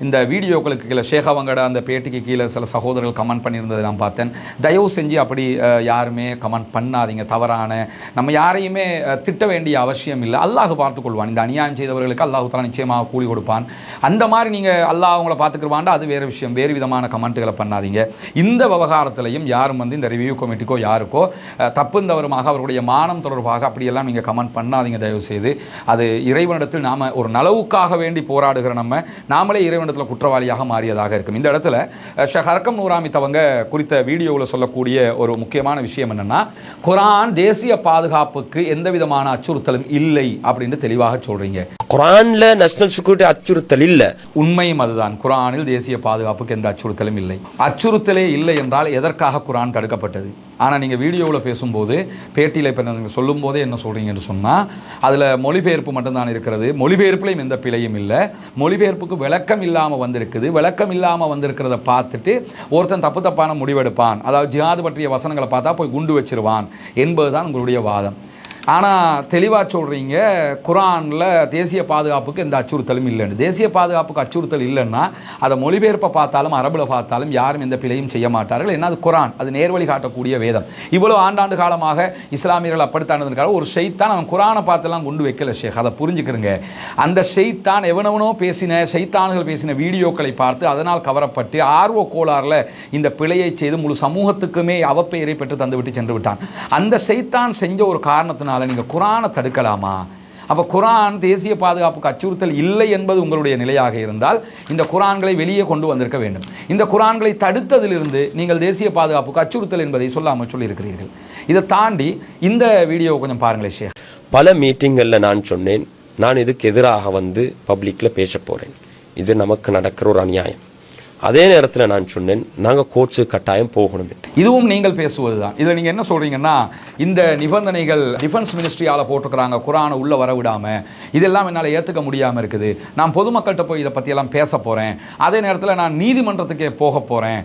இந்த வீடியோக்களுக்கு கீழே ஷேக் அவங்களோட அந்த பேட்டிக்கு கீழே சில சகோதரர்கள் கமெண்ட் பண்ணியிருந்ததை நான் பார்த்தேன். தயவு செஞ்சு அப்படி யாருமே கமெண்ட் பண்ணாதீங்க. தவறான, நம்ம யாரையுமே திட்ட வேண்டிய அவசியம் இல்லை. அல்லாஹ் பார்த்துக்கொள்வான். இந்த அநியாயம் செய்தவர்களுக்கு அல்லாஹ் தஆலா நிச்சயமாக கூலி கொடுப்பான். அந்த மாதிரி நீங்கள் அல்லாஹ் அவங்கள பார்த்துக்குவாண்டா அது வேறு விஷயம். வேறு விதமான கமெண்ட்டுகளை பண்ணாதீங்க. இந்த விவகாரத்திலையும் யாரும் வந்து இந்த ரிவ்யூ கமிட்டிக்கோ யாருக்கோ தப்புந்தவருமாக அவருடைய மானம் தொடர்பாக அப்படியெல்லாம் நீங்கள் கமெண்ட் பண்ணாதீங்க தயவு செய்து. அது இறைவனிடத்தில் நாம ஒரு நலவுக்காக வேண்டி போராடுகிற நாமளே இறைவனிடத்தில் குற்றவாளியாக மாறியதாக இருக்கும். இந்த இடத்துல ஷேக் அர்கம் நூராமித் அவங்க குறித்த வீடியோவில் சொல்லக்கூடிய ஒரு முக்கியமான விஷயம் என்னன்னா, குர்ஆன் தேசிய பாதுகாப்புக்கு எந்த விதமான அச்சுறுத்தலும் இல்லை அப்படின்னு தெளிவாக சொல்றீங்க. குர்ஆன்ல நேஷனல் செக்யூரிட்டி அச்சுறுத்தல் இல்ல. உண்மையும் அதுதான். குர்ஆனில் தேசிய பாதுகாப்புக்கு எந்த அச்சுறுத்தலும் இல்லை. அச்சுறுத்தலே இல்லை என்றால் எதற்காக குர்ஆன் தடுக்கப்பட்டது? ஆனால் நீங்கள் வீடியோவில் பேசும்போது, பேட்டியில் இப்போ நீங்கள் சொல்லும் போதே என்ன சொல்கிறீங்கன்னு சொன்னால், அதில் மொழிபெயர்ப்பு மட்டும்தான் இருக்கிறது. மொழிபெயர்ப்புலையும் எந்த பிழையும் இல்லை. மொழிபெயர்ப்புக்கு விளக்கம் இல்லாமல் வந்திருக்குது. விளக்கம் இல்லாமல் வந்திருக்கிறத பார்த்துட்டு ஒருத்தன் தப்பான முடிவெடுப்பான். அதாவது ஜிஹாது பற்றிய வசனங்களை பார்த்தா போய் குண்டு வச்சிருவான் என்பதுதான் உங்களுடைய வாதம். ஆனால் தெளிவாக சொல்கிறீங்க குர்ஆனில் தேசிய பாதுகாப்புக்கு எந்த அச்சுறுத்தலும் இல்லைன்னு. தேசிய பாதுகாப்புக்கு அச்சுறுத்தல் இல்லைன்னா அதை மொழிபெயர்ப்பை பார்த்தாலும் அரபுல பார்த்தாலும் யாரும் எந்த பிழையும் செய்ய மாட்டார்கள். ஏன்னா அது குர்ஆன், அது நேர்வழி காட்டக்கூடிய வேதம். இவ்வளோ ஆண்டாண்டு காலமாக இஸ்லாமியர்கள் அப்படித்தானதுக்காக ஒரு ஷைத்தான் அவன் குர்ஆனை பார்த்தெல்லாம் கொண்டு வைக்கல ஷேக். அதை புரிஞ்சுக்கிறங்க. அந்த ஷைத்தான் எவனவனோ பேசின ஷைத்தான்கள் பேசின வீடியோக்களை பார்த்து அதனால் கவரப்பட்டு ஆர்வ கோளாறுல இந்த பிழையை செய்து முழு சமூகத்துக்குமே அவப்பெயரை பெற்று தந்துவிட்டு சென்று விட்டான். அந்த ஷைத்தான் செஞ்ச ஒரு காரணத்தினால் நீங்க குர்ஆனை தடுக்கலாமா? அப்ப குர்ஆன் தேசிய பாதுகாப்புக்கு அச்சுறுத்தல் இல்லை என்பது உங்களுடைய நிலையாக இருந்தால் இந்த குர்ஆன்களை வெளியே கொண்டு வந்திருக்க வேண்டும். இந்த குர்ஆன்களை தடுத்ததிலிருந்து நீங்கள் தேசிய பாதுகாப்புக்கு அச்சுறுத்தல் என்பதை சொல்லாமல் சொல்லியிருக்கிறீர்கள். இதை தாண்டி இந்த வீடியோ கொஞ்சம் பாருங்களேன் ஷேக். பல மீட்டிங்கள்ல நான் சொன்னேன், நான் இதுக்கு எதிராக வந்து பப்ளிக்ல பேச போறேன், இது நமக்கு நடக்கிற ஒரு அநியாயம். அதே நேரத்தில் நான் சொன்னேன், நாங்கள் கோர்ட்ஸு கட்டாயம் போகணும். இதுவும் நீங்கள் பேசுவதுதான். இதில் நீங்கள் என்ன சொல்றீங்கன்னா, இந்த நிபந்தனைகள் டிஃபென்ஸ் மினிஸ்ட்ரியால் போட்டிருக்கிறாங்க, குர்ஆனை உள்ள வர விடாம, இதெல்லாம் என்னால் ஏற்றுக்க முடியாமல் இருக்குது. நான் பொதுமக்கள்கிட்ட போய் இதை பற்றியெல்லாம் பேச போகிறேன். அதே நேரத்தில் நான் நீதிமன்றத்துக்கே போக போகிறேன்.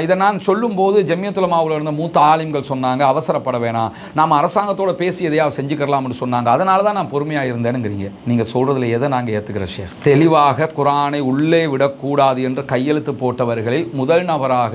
இதை நான் சொல்லும்போது ஜம்மியத்துல் உலமாவில் இருந்த மூத்த ஆலிம்கள் சொன்னாங்க, அவசரப்பட வேணாம், நாம் அரசாங்கத்தோட பேசி எதையாவது செஞ்சுக்கலாம்னு சொன்னாங்க. அதனால தான் நான் பொறுமையாக இருந்தேனுங்கிறீங்க. நீங்கள் சொல்றதுல எதை நாங்கள் ஏற்றுக்கிற ஷேக்? தெளிவாக குர்ஆனை உள்ளே விடக்கூடாது என்று கையெழுத்து போட்டவர்களில் முதல் நபராக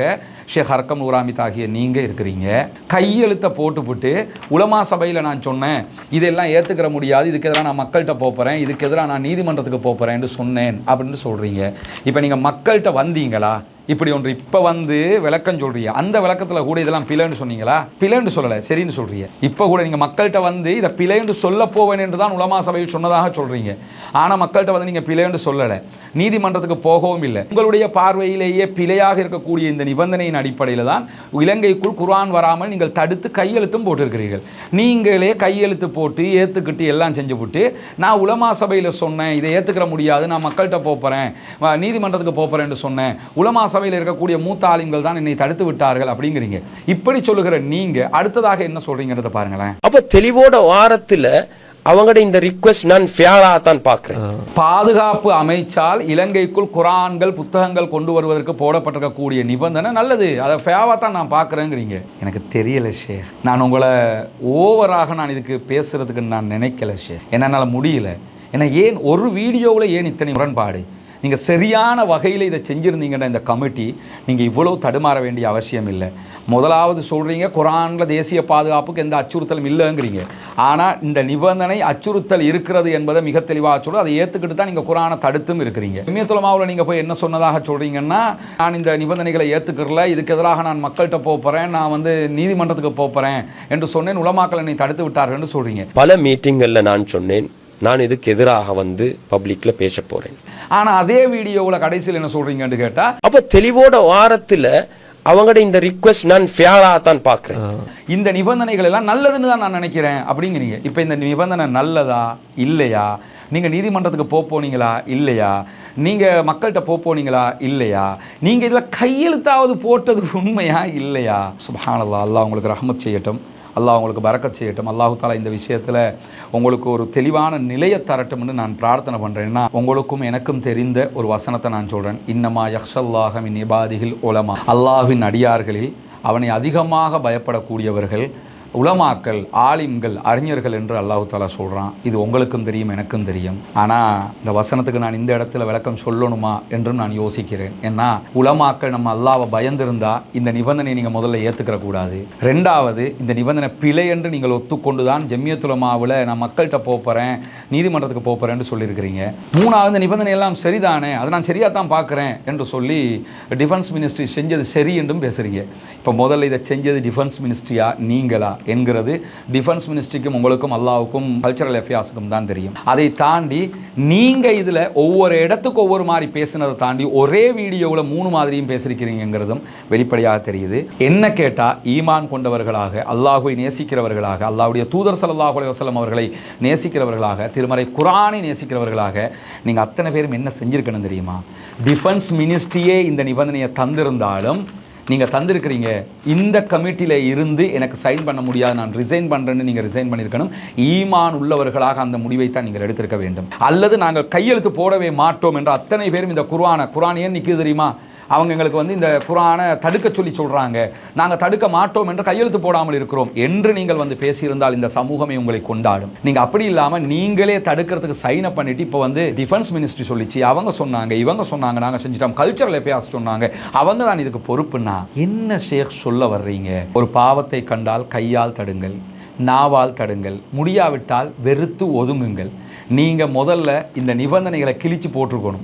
ஷேக் அர்கம் நூராமித் ஆகிய நீங்க இருக்கிறீங்க. கையெழுத்தை போட்டுவிட்டு உலமா சபையில் நான் சொன்னேன், இதெல்லாம் ஏத்துக்கிற முடியாது, இதுக்கு எதிராக நான் மக்கள்கிட்ட போறேன், இதுக்கு எதிராக நான் நீதிமன்றத்துக்கு போறேன் என்று சொன்னேன் அப்படின்னு சொல்றீங்க. இப்ப நீங்க மக்கள்கிட்ட வந்தீங்களா? இப்படி ஒன்று இப்போ வந்து விளக்கம் சொல்றீங்க. அந்த விளக்கத்தில் கூட இதெல்லாம் பிழைன்னு சொன்னீங்களா? பிழைன்னு சொல்லலை, சரின்னு சொல்றீங்க. இப்போ கூட நீங்கள் மக்கள்கிட்ட வந்து இதை பிழைன்னு சொல்ல போவேன் என்று தான் உலமா சபையில் சொன்னதாக சொல்றீங்க. ஆனால் மக்கள்கிட்ட வந்து நீங்கள் பிழைன்னு சொல்லலை, நீதிமன்றத்துக்கு போகவும் இல்லை. உங்களுடைய பார்வையிலேயே பிழையாக இருக்கக்கூடிய இந்த நிபந்தனையின் அடிப்படையில் தான் இலங்கைக்குள் குர்ஆன் வராமல் நீங்கள் தடுத்து கையெழுத்தும் போட்டிருக்கிறீர்கள். நீங்களே கையெழுத்து போட்டு ஏற்றுக்கிட்டு எல்லாம் செஞ்சு விட்டு, நான் உலமா சபையில் சொன்னேன் இதை ஏற்றுக்கிற முடியாது, நான் மக்கள்கிட்ட போகிறேன், நீதிமன்றத்துக்கு போகிறேன் என்று சொன்னேன். உலமா சபையில் இருக்கக்கூடிய மூத்த ஆலிம்கள் தான் என்னை தடுத்து விட்டார்கள் அப்படிங்கிறீங்க. இப்படி சொல்லுகிற நீங்க அடுத்ததாக என்ன சொல்றீங்கன்றத பாருங்களேன். அப்ப தெளிவோட வாரத்துல அவங்களோட இந்த ரிக்வெஸ்ட் நான் ஃபேரா தான் பார்க்கிறேன். பாதுகாப்பு அமைச்சால் இலங்கைக்குள் குரான்கள் புத்தகங்கள் கொண்டு வருவதற்கு போடப்பட்டிருக்கக்கூடிய நிபந்தனை நல்லது, அதை ஃபேவா தான் நான் பார்க்குறேங்கிறீங்க. எனக்கு தெரியல ஷேக், நான் உங்களை ஓவராக நான் இதுக்கு பேசுறதுக்கு நான் நினைக்கல ஷேக், என்னால் முடியல. ஏன்னா ஏன் ஒரு வீடியோவில் ஏன் இத்தனை முரண்பாடு? நீங்கள் சரியான வகையில் இதை செஞ்சுருந்தீங்கன்னா இந்த கமிட்டி நீங்கள் இவ்வளவு தடுமாற வேண்டிய அவசியம் இல்லை. முதலாவது சொல்கிறீங்க குரானில் தேசிய பாதுகாப்புக்கு எந்த அச்சுறுத்தலும் இல்லைங்கிறீங்க. ஆனால் இந்த நிபந்தனை அச்சுறுத்தல் இருக்கிறது என்பதை மிக தெளிவாக சொல்ல அதை ஏற்றுக்கிட்டு தான் நீங்கள் குரானை தடுத்தும் இருக்கிறீங்க. ஜமியத்துல் உலமாவில் நீங்கள் போய் என்ன சொன்னதாக சொல்கிறீங்கன்னா, நான் இந்த நிபந்தனைகளை ஏற்றுக்கிறல, இதுக்கு எதிராக நான் மக்கள்கிட்ட போகிறேன், நான் நீதிமன்றத்துக்கு போகிறேன் என்று சொன்னேன், உலமாக்கள் என்னை தடுத்து விட்டார்கள் என்று சொல்கிறீங்க. பல மீட்டிங்களில் நான் சொன்னேன் நான் இதுக்கு எதிராக பப்ளிக்ல பேச போறேன். ஆனா அதே வீடியோவில் கடைசியில் என்ன சொல்றீங்கன்னு கேட்டா, அப்ப தெளிவோட வாரத்துல அவங்களோட இந்த ரிக்வெஸ்ட் நான் ஃபேரா தான் பார்க்கிறேன். இந்த நிபந்தனைகள் எல்லாம் நல்லதுன்னு தான் நான் நினைக்கிறேன் அப்படிங்கிறீங்க. இப்ப இந்த நிபந்தனை நல்லதா இல்லையா? நீங்க நீதிமன்றத்துக்கு போனீங்களா இல்லையா? நீங்க மக்கள்கிட்ட போனீங்களா இல்லையா? நீங்க இதுல கையெழுத்தாவது போட்டது உண்மையா இல்லையா? சுப்ஹானல்லாஹ், அல்லாஹ் உங்களுக்கு ரஹ்மத் செய்யட்டும், அல்லாஹ் உங்களுக்கு பரக்கத் செய்யட்டும். அல்லாஹு தாலா இந்த விஷயத்தில் உங்களுக்கு ஒரு தெளிவான நிலையை தரட்டும்னு நான் பிரார்த்தனை பண்ணுறேன்னா, உங்களுக்கும் எனக்கும் தெரிந்த ஒரு வசனத்தை நான் சொல்கிறேன். இன்னமா யக்ஷல்லாஹ மின் இபாதிஹில் உலமா, அல்லாஹ்வின் அடியார்களில் அவனை அதிகமாக பயப்படக்கூடியவர்கள் உலமாக்கள், ஆலிம்கள், அறிஞர்கள் என்று அல்லாஹு தாலா சொல்கிறான். இது உங்களுக்கும் தெரியும், எனக்கும் தெரியும். ஆனால் இந்த வசனத்துக்கு நான் இந்த இடத்துல விளக்கம் சொல்லணுமா என்றும் நான் யோசிக்கிறேன். ஏன்னா உலமாக்கள் நம்ம அல்லாவை பயந்திருந்தா இந்த நிபந்தனை நீங்கள் முதல்ல ஏற்றுக்கிற கூடாது. ரெண்டாவது, இந்த நிபந்தனை பிழை என்று நீங்கள் ஒத்துக்கொண்டு தான் ஜமியத்துல் உலமாவில் நான் மக்கள்கிட்ட போகிறேன், நீதிமன்றத்துக்கு போகிறேன்னு சொல்லியிருக்கிறீங்க. மூணாவது, இந்த நிபந்தனை எல்லாம் சரிதானே, அதை நான் சரியாக தான் பார்க்குறேன் என்று சொல்லி டிஃபென்ஸ் மினிஸ்ட்ரி செஞ்சது சரி என்றும் பேசுகிறீங்க. இப்போ முதல்ல இதை செஞ்சது டிஃபென்ஸ் மினிஸ்ட்ரியா நீங்களா என்கிறது டிஃபென்ஸ் மினிஸ்ட்ரிக்கும் உங்களுக்கும் அல்லாவுக்கும் கல்ச்சரல் அஃபேர்ஸுக்கும் தான் தெரியும். அதை தாண்டி நீங்க இதுல ஒவ்வொரு இடத்துக்கு ஒவ்வொரு மாதிரி பேசினதை தாண்டி ஒரே வீடியோவில் 3 மாதிரியும் பேசிருக்கிறீங்கிறதும் வெளிப்படையாக தெரியுது. என்ன கேட்டா, ஈமான் கொண்டவர்களாக, அல்லாஹுவை நேசிக்கிறவர்களாக, அல்லாஹ்வுடைய தூதர் ஸல்லல்லாஹு அலைஹி வஸல்லம் அவர்களை நேசிக்கிறவர்களாக, திருமறை குர்ஆனை நேசிக்கிறவர்களாக நீங்க அத்தனை பேரும் என்ன செஞ்சிருக்கணும் தெரியுமா? டிஃபென்ஸ் மினிஸ்ட்ரியே இந்த நிபந்தனையை தந்திருந்தாலும் நீங்கள் தந்திருக்கிறீங்க, இந்த கமிட்டியில் இருந்து எனக்கு சைன் பண்ண முடியாது, நான் ரிசைன் பண்ணுறேன்னு நீங்கள் ரிசைன் பண்ணியிருக்கணும். ஈமான் உள்ளவர்களாக அந்த முடிவை தான் நீங்கள் எடுத்திருக்க வேண்டும். அல்லது நாங்கள் கையெழுத்து போடவே மாட்டோம் என்ற அத்தனை பேரும் இந்த குர்ஆன் ஏன் நிற்குது தெரியுமா? அவங்க எங்களுக்கு இந்த குர்ஆனை தடுக்க சொல்றாங்க, நாங்கள் தடுக்க மாட்டோம் என்று கையெழுத்து போடாமல் இருக்கிறோம் என்று நீங்கள் பேசியிருந்தால் இந்த சமூகமே உங்களை கொண்டாடும். நீங்க அப்படி இல்லாம நீங்களே தடுக்கிறதுக்கு சைன் அப் பண்ணிட்டு இப்போ டிஃபென்ஸ் மினிஸ்ட்ரி சொல்லிச்சு, அவங்க சொன்னாங்க, இவங்க சொன்னாங்க, நாங்க செஞ்சிட்டோம், கல்ச்சரல் அஃபேர்ஸ் சொன்னாங்க, அவங்க தான் இதுக்கு பொறுப்புன்னா என்ன ஷேக் சொல்ல வர்றீங்க? ஒரு பாவத்தை கண்டால் கையால் தடுங்கள், நாவால் தடுங்கள், முடியாவிட்டால் வெறுத்து ஒதுங்குங்கள். நீங்க முதல்ல இந்த நிபந்தனைகளை கிழிச்சு போட்டிருக்கணும்.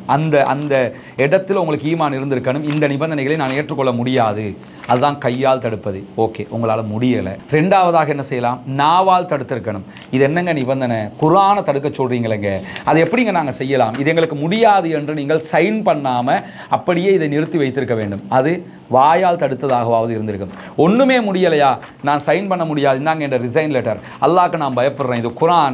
அந்த இடத்துல உங்களுக்கு ஈமான் இருந்திருக்கணும். இந்த நிபந்தனைகளை நான் ஏற்றுக்கொள்ள முடியாது, அதுதான் கையால் தடுப்பது. ஓகே, உங்களால் முடியலை. ரெண்டாவதாக என்ன செய்யலாம்? நாவால் தடுத்திருக்கணும். இது என்னங்க நிபந்தனை? குர்ஆனை தடுக்க சொல்றீங்களேங்க, அது எப்படிங்க நாங்கள் செய்யலாம்? இது எங்களுக்கு முடியாது என்று நீங்கள் சைன் பண்ணாம அப்படியே இதை நிறுத்தி வைத்திருக்க வேண்டும். அது வாயால் தடுத்ததாகவாவது இருந்திருக்கும். ஒண்ணுமே முடியலையா, நான் சைன் பண்ண முடியாது, இந்தாங்க என்ற ரிசைன் லெட்டர், அல்லாஹ்க்கு நான் பயப்படுறேன்,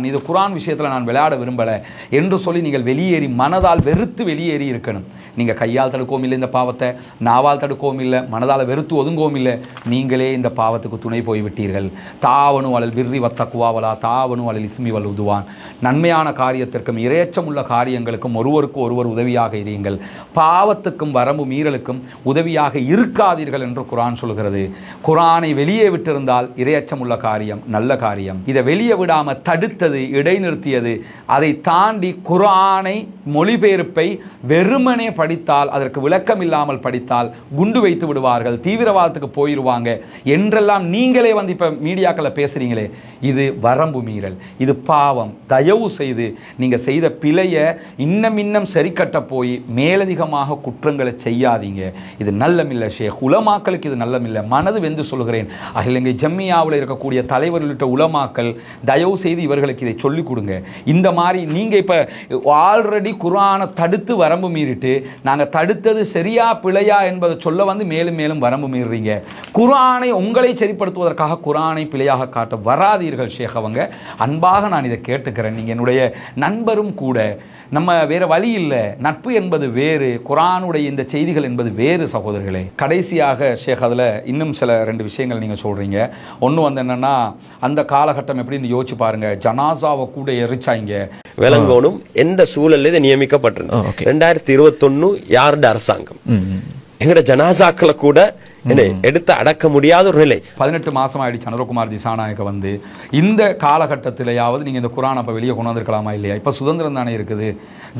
இது குர்ஆன் விஷயத்தில் நான் விளையாட விரும்பல என்று சொல்லி நீங்கள் வெளியேறி, மனதால் வெறுத்து வெளியேறி இருக்கணும். நீங்க கையால் தடுக்கவும் இல்லை இந்த பாவத்தை, நாவால் தடுக்கவும் இல்லை, மனதால் வெறுத்து ஒதுங்கவும் இல்லை, நீங்களே இந்த பாவத்துக்கு துணை போய்விட்டீர்கள். தாவனு அலல் பிர்ரி வத்தக்குவாவலா தாவனு அலல் இஸ்மி வல் உதுவான். நன்மையான காரியத்திற்கும் இறையச்சம் உள்ள காரியங்களுக்கும் ஒருவருக்கு ஒருவர் உதவியாக இருங்கள், பாவத்துக்கும் வரம்பு மீறலுக்கும் உதவியாக இருக்காதீர்கள் என்று குர்ஆன் சொல்கிறது. குர்ஆனை வெளியே விட்டிருந்தால் இறையச்சம் உள்ள காரியம் நல்ல காரியம். இதை வெளியே விடாம தடுத்தது, இடைநிறுத்தியது. அதை தாண்டி குர்ஆனை மொழிபெயர்ப்பை வெறுமனே படித்தால், அதற்கு விளக்கம் இல்லாமல் படித்தால் குண்டு வைத்து விடுவார்கள், தீவிரவாதத்துக்கு போயிடுவாங்க என்றெல்லாம் நீங்களே இப்ப மீடியாக்களை பேசுறீங்களே, இது வரம்பு மீறல், இது பாவம். தயவு செய்து நீங்க செய்த பிழைய இன்னும் சரி கட்ட போய் மேலதிகமாக குற்றங்களை செய்யாதீங்க. இது நல்லமில்லை ஷேக், உலமாக்களுக்கு இது நல்லமில்லை. மனது வெந்து சொல்கிறேன், அகிலங்கை ஜம்மியாவில் இருக்கக்கூடிய தலைவர் உள்ளிட்ட உலமாக்கள் தயவு செய்து இவர்களுக்கு இதை சொல்லிக் கொடுங்க. இந்த மாதிரி நீங்க இப்ப ஆல்ரெடி குர்ஆனை தடுத்து வரம்பு மீறிட்டு நாங்கள் தடுத்தது சரியா பிழையா என்பதை சொல்ல வந்து மேலும் மேலும் வரம்பு மீறுறீங்க. குர்ஆனை உங்களை சரிப்படுத்துவதற்காக குர்ஆனை பிழையாக காட்ட வராதீர்கள் ஷேக். அவங்க அன்பாக நான் இதை கேட்டுக்கிறேன். நீங்கள் என்னுடைய நண்பரும் கூட. நம்ம வேற வழி இல்லை. நட்பு என்பது வேறு, குர்ஆனுடைய இந்த செய்திகள் என்பது வேறு சகோதரர்களே. கடைசியாக ஷேக் அதில் இன்னும் சில 2 விஷயங்கள் நீங்கள் சொல்கிறீங்க. ஒன்று வந்து என்னென்னா, அந்த காலகட்டம் எப்படின்னு யோசிச்சு பாருங்க. ஜனாசாவை கூட எரிச்சாங்க. விளங்கணும் எந்த சூழல்ல இது நியமிக்கப்பட்டிருந்தது. 2021 யாருடைய அரசாங்கம் எங்கட ஜனாசாக்களை கூட எடுத்து அடக்க முடியாத ஒரு நிலை. 18 மாசம் ஆயிடுச்சு அனுரகுமார் திசாநாயக்க வந்து. இந்த காலகட்டத்திலேயாவது நீங்க இந்த குர்ஆன் அப்ப வெளியே கொண்டு வந்திருக்கலாமா இல்லையா? இப்ப சுதந்திரம் தானே இருக்குது.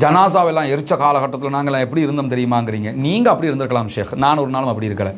ஜனாசாவெல்லாம் எரிச்ச காலகட்டத்தில் நாங்களாம் எப்படி இருந்தோம் தெரியுமாங்கிறீங்க. நீங்க அப்படி இருந்திருக்கலாம் ஷேக். நான் ஒரு நாளும் அப்படி இருக்கல.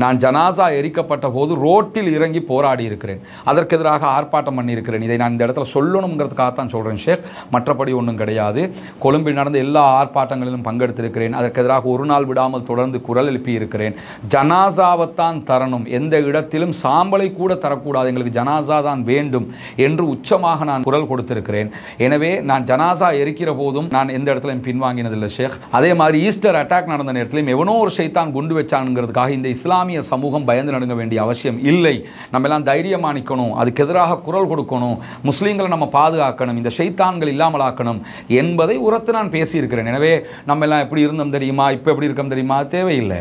நான் ஜனாசா எரிக்கப்பட்ட போது ரோட்டில் இறங்கி போராடி இருக்கிறேன். அதற்கு எதிராக ஆர்ப்பாட்டம் பண்ணியிருக்கிறேன். இதை நான் இந்த இடத்துல சொல்லணுங்கிறதுக்காகத்தான் சொல்கிறேன் ஷேக். மற்றபடி ஒன்றும் கிடையாது. கொழும்பில் நடந்த எல்லா ஆர்ப்பாட்டங்களிலும் பங்கெடுத்திருக்கிறேன். அதற்கு எதிராக ஒரு நாள் விடாமல் தொடர்ந்து குரல் எழுப்பி இருக்கிறேன். ஜனாசாவைத்தான் தரணும், எந்த இடத்திலும் சாம்பலை கூட தரக்கூடாது, எங்களுக்கு ஜனாசா தான் வேண்டும் என்று உச்சமாக நான் குரல் கொடுத்திருக்கிறேன். எனவே நான் ஜனாசா எரிக்கிற போதும் நான் எந்த இடத்துலையும் பின்வாங்கினதில்லை ஷேக். அதே மாதிரி ஈஸ்டர் அட்டாக் நடந்த நேரத்திலும் எவனோ ஒரு ஷைத்தான் குண்டு வச்சானுங்கிறதுக்காக இந்த இஸ்லாமிய சமூகம் பயந்து நடுங்க வேண்டிய அவசியம் இல்லை. நம்ம எல்லாம் தைரியமா நிக்கணும், அதுக்கு எதிராக குரல் கொடுக்கணும், முஸ்லீம்களை நம்ம பாதுகாக்கணும், இந்த ஷைத்தான்கள் இல்லாமல் ஆக்கணும் என்பதை உரத்து நான் பேசியிருக்கிறேன். எனவே நம்ம எல்லாம் எப்படி இருந்தோம் தெரியுமா, இப்போ எப்படி இருக்கோம் தெரியுமா, தேவையில்லை.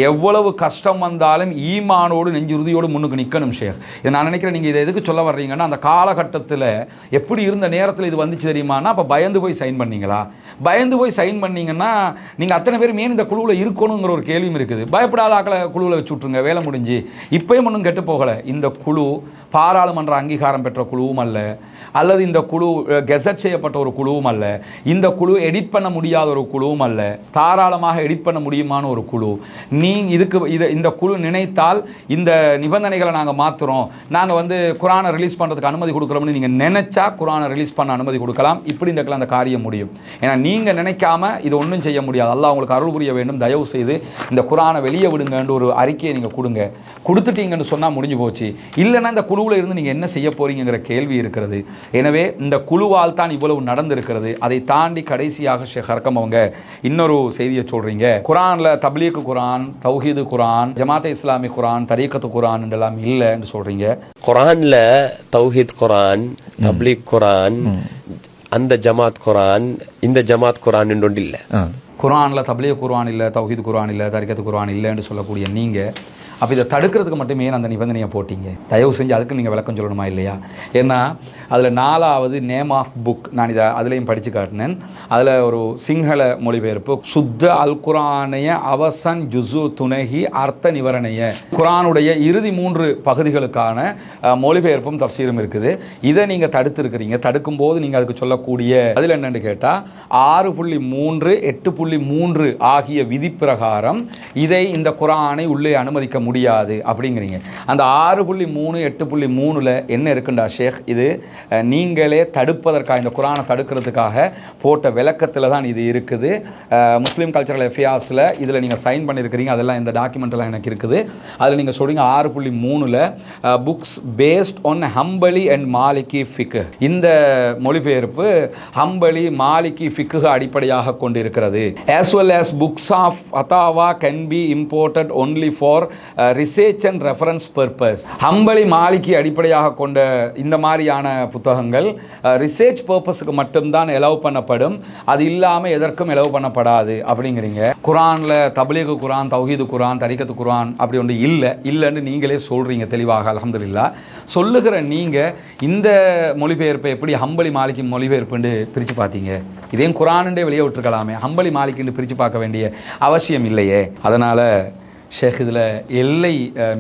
எவ்வளவு கஷ்டம் வந்தாலும் ஈமானோடு நெஞ்சுறுதியோடு முன்னுக்கு நிற்கணும் ஷேக். இதை நான் நினைக்கிறேன். நீங்கள் இதை எதுக்கு சொல்ல வர்றீங்கன்னா, அந்த காலகட்டத்தில் எப்படி இருந்த நேரத்தில் இது வந்துச்சு தெரியுமானா, அப்போ பயந்து போய் சைன் பண்ணீங்களா? பயந்து போய் சைன் பண்ணீங்கன்னா நீங்கள் அத்தனை பேர் மேன் இந்த குழுவில் இருக்கணுங்கிற ஒரு கேள்வியும் இருக்குது. பயப்படாத ஆக்களை குழுவில் வச்சு விட்டுருங்க, வேலை முடிஞ்சு. இப்பயும் ஒன்றும் கெட்டு போகலை. இந்த குழு பாராளுமன்ற அங்கீகாரம் பெற்ற குழுவும் அல்ல, அல்லது இந்த குழு கெசட் செய்யப்பட்ட ஒரு குழுவும் அல்ல, இந்த குழு எடிட் பண்ண முடியாத ஒரு குழுவும் அல்ல, தாராளமாக எடிட் பண்ண முடியுமான ஒரு குழு. இந்த குழு நினைத்தால் இந்த நிபந்தனைகளை நாங்கள் மாற்றுறோம், நாங்கள் வந்து குர்ஆனை ரிலீஸ் பண்ணுறதுக்கு அனுமதி கொடுக்குறோம்னு நீங்கள் நினைச்சா குர்ஆனை ரிலீஸ் பண்ண அனுமதி கொடுக்கலாம். இப்படி இந்த அந்த காரியம் முடியும். ஏன்னா நீங்கள் நினைக்காம இது ஒன்றும் செய்ய முடியாது. அல்லாஹ் உங்களுக்கு அருள் புரிய வேண்டும். தயவு செய்து இந்த குர்ஆனை வெளியே விடுங்கன்னு ஒரு அறிக்கையை நீங்கள் கொடுங்க. கொடுத்துட்டீங்கன்னு சொன்னால் முடிஞ்சு போச்சு. இல்லைன்னா இந்த குழுவில் இருந்து நீங்கள் என்ன செய்ய போறீங்கிற கேள்வி இருக்கிறது. எனவே இந்த குழுவால் தான் இவ்வளவு நடந்திருக்கிறது. அதை தாண்டி கடைசியாக ஷேக் ஹர்கம் அவங்க இன்னொரு செய்தியை சொல்றீங்க. குர்ஆன்ல தப்லீக் குர்ஆன், தௌஹீது குர்ஆன், ஜமாத் இஸ்லாமி குர்ஆன், தரீகத்து குர்ஆன் எல்லாம் இல்லை என்று சொல்றீங்க. குர்ஆன்ல தௌஹீத் குர்ஆன், தப்லீக் குர்ஆன், அந்த ஜமாத் குர்ஆன், இந்த ஜமாத் குர்ஆன் ஒன்று இல்லை. குர்ஆன்ல தப்லீக் குர்ஆன் இல்லை, தௌஹீத் குர்ஆன் இல்லை, தரீகத்து குர்ஆன் இல்லை என்று சொல்லக்கூடிய நீங்க அப்போ இதை தடுக்கிறதுக்கு மட்டுமே அந்த நிபந்தனையை போட்டிங்க. தயவு செஞ்சு அதுக்கு நீங்கள் விளக்கம் சொல்லணுமா இல்லையா? ஏன்னா அதில் 4வது நேம் ஆஃப் புக் நான் இதை அதுலேயும் படித்து காட்டினேன். அதில் ஒரு சிங்கள மொழிபெயர்ப்பு, சுத்த அல் குர்ஆனைய அவசன் ஜுசு துணகி அர்த்த நிவரணைய, குர்ஆனுடைய இறுதி 3 பகுதிகளுக்கான மொழிபெயர்ப்பும் தஃசீரும் இருக்குது. இதை நீங்கள் தடுத்துருக்கிறீங்க. தடுக்கும்போது நீங்கள் அதுக்கு சொல்லக்கூடிய அதில் என்னென்னு கேட்டால் 6.3 8.3 ஆகிய விதி பிரகாரம் இதை இந்த குர்ஆனை உள்ளே அனுமதிக்க முடியாது அப்படிங்கிறீங்க. அந்த 6.3 8.3 என்ன இருக்குண்டா ஷேக், இது நீங்களே தடுப்பதற்காக, இந்த குர்ஆனை தடுக்கிறதுக்காக போட்ட விளக்கத்தில் தான் இது இருக்குது. முஸ்லீம் கல்ச்சரல் அஃபேர்ஸில் இதில் நீங்கள் சைன் பண்ணியிருக்கிறீங்க. அதெல்லாம் இந்த டாக்குமெண்ட்லாம் எனக்கு இருக்குது. அதில் நீங்கள் சொல்றீங்க 6.3 books based on Hanbali and Maliki fiqh. இந்த மொழிபெயர்ப்பு ஹம்பலி மாலிகி ஃபிக்கு அடிப்படையாக கொண்டிருக்கிறது. as well as books of fatawa can be imported only for research and reference purpose. Hanbali Maliki அடிப்படையாக கொண்ட இந்த மாதிரியான புத்தகங்கள் ரிசர்ச் பர்பஸுக்கு மட்டும்தான் எலவ் பண்ணப்படும், அது இல்லாமல் எதற்கும் எலவ் பண்ணப்படாது அப்படிங்கிறீங்க. குர்ஆன்ல தப்லீக் குர்ஆன், தௌஹீது குர்ஆன், தரீகத்து குர்ஆன் அப்படி ஒன்று இல்லைன்னு நீங்களே சொல்றீங்க தெளிவாக. அல்ஹம்துலில்லாஹ். சொல்லுகிற நீங்க இந்த மொழிபெயர்ப்பை எப்படி ஹம்பலி மாலிகி மொழிபெயர்ப்புன்னு பிரித்து பார்த்தீங்க? இதையும் குர்ஆனுண்டே வெளியே விட்டுருக்கலாமே, ஹம்பலி மாலிகின்னு பிரித்து பார்க்க வேண்டிய அவசியம் இல்லையே. அதனால ஷேக் இதில் எல்லை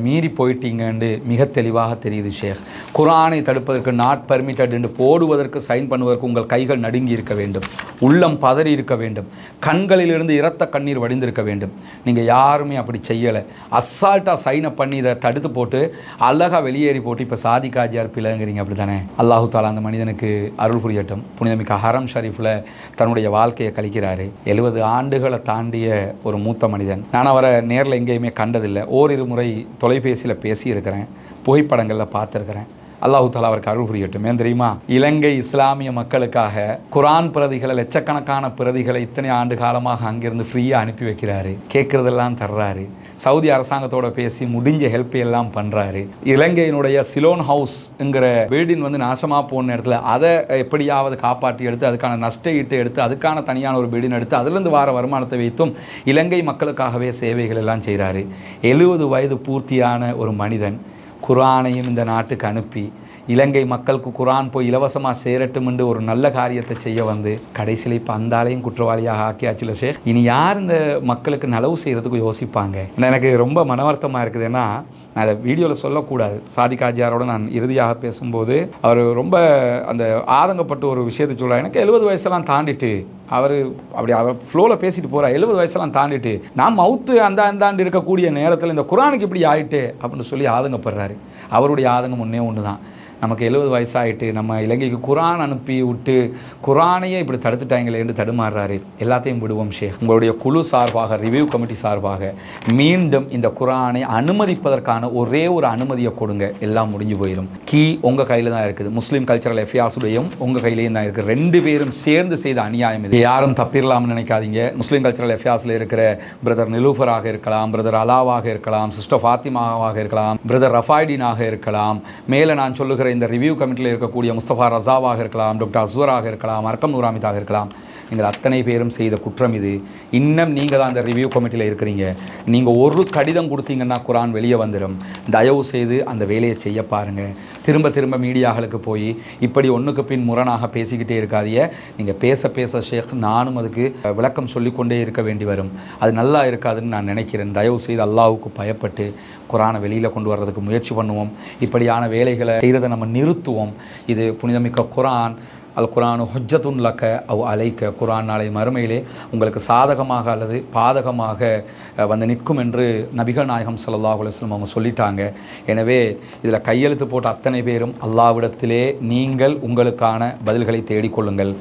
மீறி போயிட்டீங்கன்னு மிக தெளிவாக தெரியுது ஷேக். குர்ஆனை தடுப்பதற்கு நாட் பர்மிட்டட் என்று போடுவதற்கு சைன் பண்ணுவதற்கு உங்கள் கைகள் நடுங்கி இருக்க வேண்டும், உள்ளம் பதறி இருக்க வேண்டும், கண்களிலிருந்து இரத்த கண்ணீர் வடிந்திருக்க வேண்டும். நீங்கள் யாருமே அப்படி செய்யலை. அசால்ட்டாக சைனை பண்ணி இதை தடுத்து போட்டு அழகாக வெளியேறி போட்டு இப்போ சாதி காஜியார் பிள்ளைங்கிறீங்க. அப்படி தானே? அல்லாஹு தாலா அந்த மனிதனுக்கு அருள் புரியட்டும். புனிதமிக்க ஹரம் ஷரீஃபில் தன்னுடைய வாழ்க்கையை கழிக்கிறாரு. 70 ஆண்டுகளை தாண்டிய ஒரு மூத்த மனிதன். நான் அவரை நேரில் எங்கேயும் கண்டதில்லை. ஓரிரு முறை தொலைபேசியில் பேசியிருக்கிறேன், புகைப்படங்களில் பார்த்துருக்கிறேன். அல்லாஹு தாலா அவருக்கு அருள் புரியட்டும். ஏன் தெரியுமா? இலங்கை இஸ்லாமிய மக்களுக்காக குர்ஆன் பிரதிகளை, லட்சக்கணக்கான பிரதிகளை இத்தனை ஆண்டு காலமாக அங்கிருந்து ஃப்ரீயா அனுப்பி வைக்கிறாரு. கேட்கறதெல்லாம் தர்றாரு. சவுதி அரசாங்கத்தோட பேசி முடிஞ்ச ஹெல்ப் எல்லாம் பண்றாரு. இலங்கையினுடைய சிலோன் ஹவுஸ்ங்கிற பில்டிங் நாசமா போன இடத்துல அதை எப்படியாவது காப்பாற்றி எடுத்து அதுக்கான நஷ்ட ஈட்டை எடுத்து அதுக்கான தனியான ஒரு பில்டிங் எடுத்து அதிலிருந்து வார வருமானத்தை வைத்தும் இலங்கை மக்களுக்காகவே சேவைகள் எல்லாம் செய்கிறாரு. 70 வயது பூர்த்தியான ஒரு மனிதன் குர்ஆனையும் இந்த நாட்டுக்கு அனுப்பி இலங்கை மக்களுக்கு குர்ஆன் போய் இலவசமாக சேரட்டும் என்று ஒரு நல்ல காரியத்தை செய்ய வந்து கடைசியில் இப்போ அந்த ஆளையும் குற்றவாளியாக ஆக்கியாச்சுல ஷேக். இனி யார் இந்த மக்களுக்கு நலவு செய்கிறதுக்கு யோசிப்பாங்க? எனக்கு ரொம்ப மனவர்த்தமாக இருக்குது. ஏன்னா நான் அதை வீடியோவில் சொல்லக்கூடாது. சாதிக் ஹாஜியாரோட நான் இறுதியாக பேசும்போது அவர் ரொம்ப அந்த ஆதங்கப்பட்டு ஒரு விஷயத்தை சொல்கிறார். எனக்கு 70 வயசெல்லாம் தாண்டிட்டு அவர் ஃப்ளோவில் பேசிட்டு போகிறார். 70 வயசெல்லாம் தாண்டிட்டு நான் மவுத்து அந்தாண்டு இருக்கக்கூடிய நேரத்தில் இந்த குர்ஆனுக்கு இப்படி ஆயிட்டு அப்படின்னு சொல்லி ஆதங்கப்படுறாரு. அவருடைய ஆதங்கம் ஒன்று தான். நமக்கு 70 வயசாகிட்டு நம்ம இலங்கைக்கு குர்ஆன் அனுப்பி விட்டு குர்ஆனையே இப்படி தடுத்துட்டாங்களே என்று தடுமாறுறாரு. எல்லாத்தையும் விடுவோம் ஷேக். உங்களுடைய குழு சார்பாக, ரிவ்யூ கமிட்டி சார்பாக மீண்டும் இந்த குர்ஆனை அனுமதிப்பதற்கான ஒரே ஒரு அனுமதியை கொடுங்க. எல்லாம் முடிஞ்சு போயிடும். கீ உங்கள் கையில் தான் இருக்குது. முஸ்லீம் கல்ச்சரல் அஃபேர்ஸுடையும் உங்கள் கையிலேயும் தான் இருக்குது. 2 பேரும் சேர்ந்து செய்த அநியாயம் இது. யாரும் தப்பிடலாம்னு நினைக்காதீங்க. முஸ்லீம் கல்ச்சரல் அஃபேர்ஸில் இருக்கிற பிரதர் நிலூஃபராக இருக்கலாம், பிரதர் அலாவாக இருக்கலாம், சிஸ்டர் ஃபாத்திமாவாக இருக்கலாம், பிரதர் ரஃபாய்டீனாக இருக்கலாம், மேலே நான் சொல்லுகிற இந்த ரிவ்யூ கமிட்டியில் இருக்கக்கூடிய முஸ்தபா ரசாவாக இருக்கலாம், டாக்டர் அஸ்வராக இருக்கலாம், அர்க்கம் நூராமிதாக இருக்கலாம். நீங்கள் அத்தனை பேரும் செய்த குற்றம் இது. இன்னும் நீங்கள் தான் அந்த ரிவ்யூ கமிட்டியில் இருக்கிறீங்க. நீங்கள் ஒரு கடிதம் கொடுத்தீங்கன்னா குர்ஆன் வெளியே வந்துடும். தயவு செய்து அந்த வேலையை செய்ய பாருங்கள். திரும்ப மீடியாக்களுக்கு போய் இப்படி ஒன்றுக்கு பின் முரணாக பேசிக்கிட்டே இருக்காதீங்க. நீங்கள் பேச ஷேக் நானும் அதுக்கு விளக்கம் சொல்லிக்கொண்டே இருக்க வேண்டி வரும். அது நல்லா இருக்காதுன்னு நான் நினைக்கிறேன். தயவு செய்து அல்லாஹ்வுக்கு பயப்பட்டு குர்ஆனை வெளியில் கொண்டு வர்றதுக்கு முயற்சி பண்ணுவோம். இப்படியான வேலைகளை செய்கிறதை நம்ம நிறுத்துவோம். இது புனிதமிக்க குர்ஆன். அல் குர்ஆனு ஹுஜ்ஜத்துன் லக்க அவ் அலைக்க. குர்ஆன் நாளை மறுமையிலே உங்களுக்கு சாதகமாக அல்லது பாதகமாக வந்து நிற்கும் என்று நபிகள் நாயகம் ஸல்லல்லாஹு அலைஹி வஸல்லம் அவங்க சொல்லிட்டாங்க. எனவே இதில் கையெழுத்து போட்ட அத்தனை பேரும் அல்லாஹ்விடத்திலே நீங்கள் உங்களுக்கான பதில்களை தேடிக்கொள்ளுங்கள்.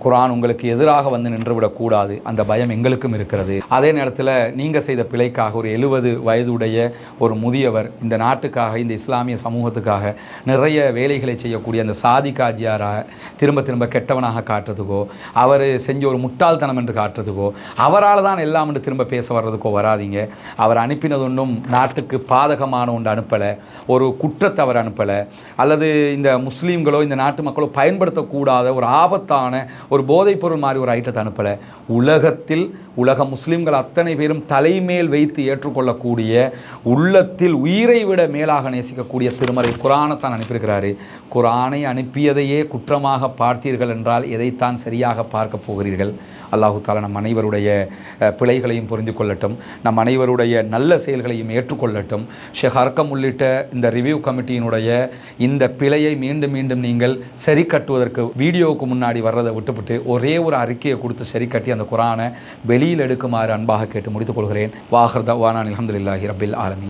குர்ஆன் உங்களுக்கு எதிராக வந்து நின்றுவிடக்கூடாது. அந்த பயம் எங்களுக்கும் இருக்கிறது. அதே நேரத்தில் நீங்கள் செய்த பிழைக்காக ஒரு 70 வயதுடைய ஒரு முதியவர் இந்த நாட்டுக்காக, இந்த இஸ்லாமிய சமூகத்துக்காக நிறைய வேலைகளை செய்யக்கூடிய அந்த சாதிக் ஹாஜியாராக திரும்ப கெட்டவனாக காட்டுறதுக்கோ, அவர் செஞ்ச ஒரு முட்டாள்தனம் என்று காட்டுறதுக்கோ, அவரால் தான் எல்லாம் என்று திரும்ப பேச வர்றதுக்கோ வராதிங்க. அவர் அனுப்பினது ஒன்றும் நாட்டுக்கு பாதகமான ஒன்று அனுப்பலை, ஒரு குற்றத்தை அவர் அனுப்பலை, அல்லது இந்த முஸ்லீம்களோ இந்த நாட்டு மக்களோ பயன்படுத்தக்கூடாத ஒரு ஆபத்தான ஒரு போதைப் பொருள் மாதிரி ஒரு ஐட்டத்தை அனுப்பலை. உலக முஸ்லீம்கள் அத்தனை பேரும் தலைமேல் வைத்து ஏற்றுக்கொள்ளக்கூடிய, உள்ளத்தில் உயிரை விட மேலாக நேசிக்கக்கூடிய திருமறை குர்ஆனைத்தான் அனுப்பியிருக்கிறாரு. குர்ஆனை அனுப்பியதையே குற்றமாக பார்த்தீர்கள் என்றால் எதைத்தான் சரியாக பார்க்க போகிறீர்கள்? அல்லாஹு தாலா நம் அனைவருடைய பிழைகளையும் புரிந்து கொள்ளட்டும், நம் அனைவருடைய நல்ல செயல்களையும் ஏற்றுக்கொள்ளட்டும். ஷேக் அர்க்கம் உள்ளிட்ட இந்த ரிவ்யூ கமிட்டியினுடைய இந்த பிழையை மீண்டும் நீங்கள் சரி கட்டுவதற்கு வீடியோவுக்கு முன்னாடி வர்றதை விட்டுவிட்டு ஒரே ஒரு அறிக்கையை கொடுத்து சரி கட்டி அந்த குர்ஆனை வெளியில் எடுக்குமாறு அன்பாக கேட்டு முடித்துக் கொள்கிறேன். வாஹர் தவானா அல்ஹம்துலில்லாஹி ரப்பில் ஆலமீன்.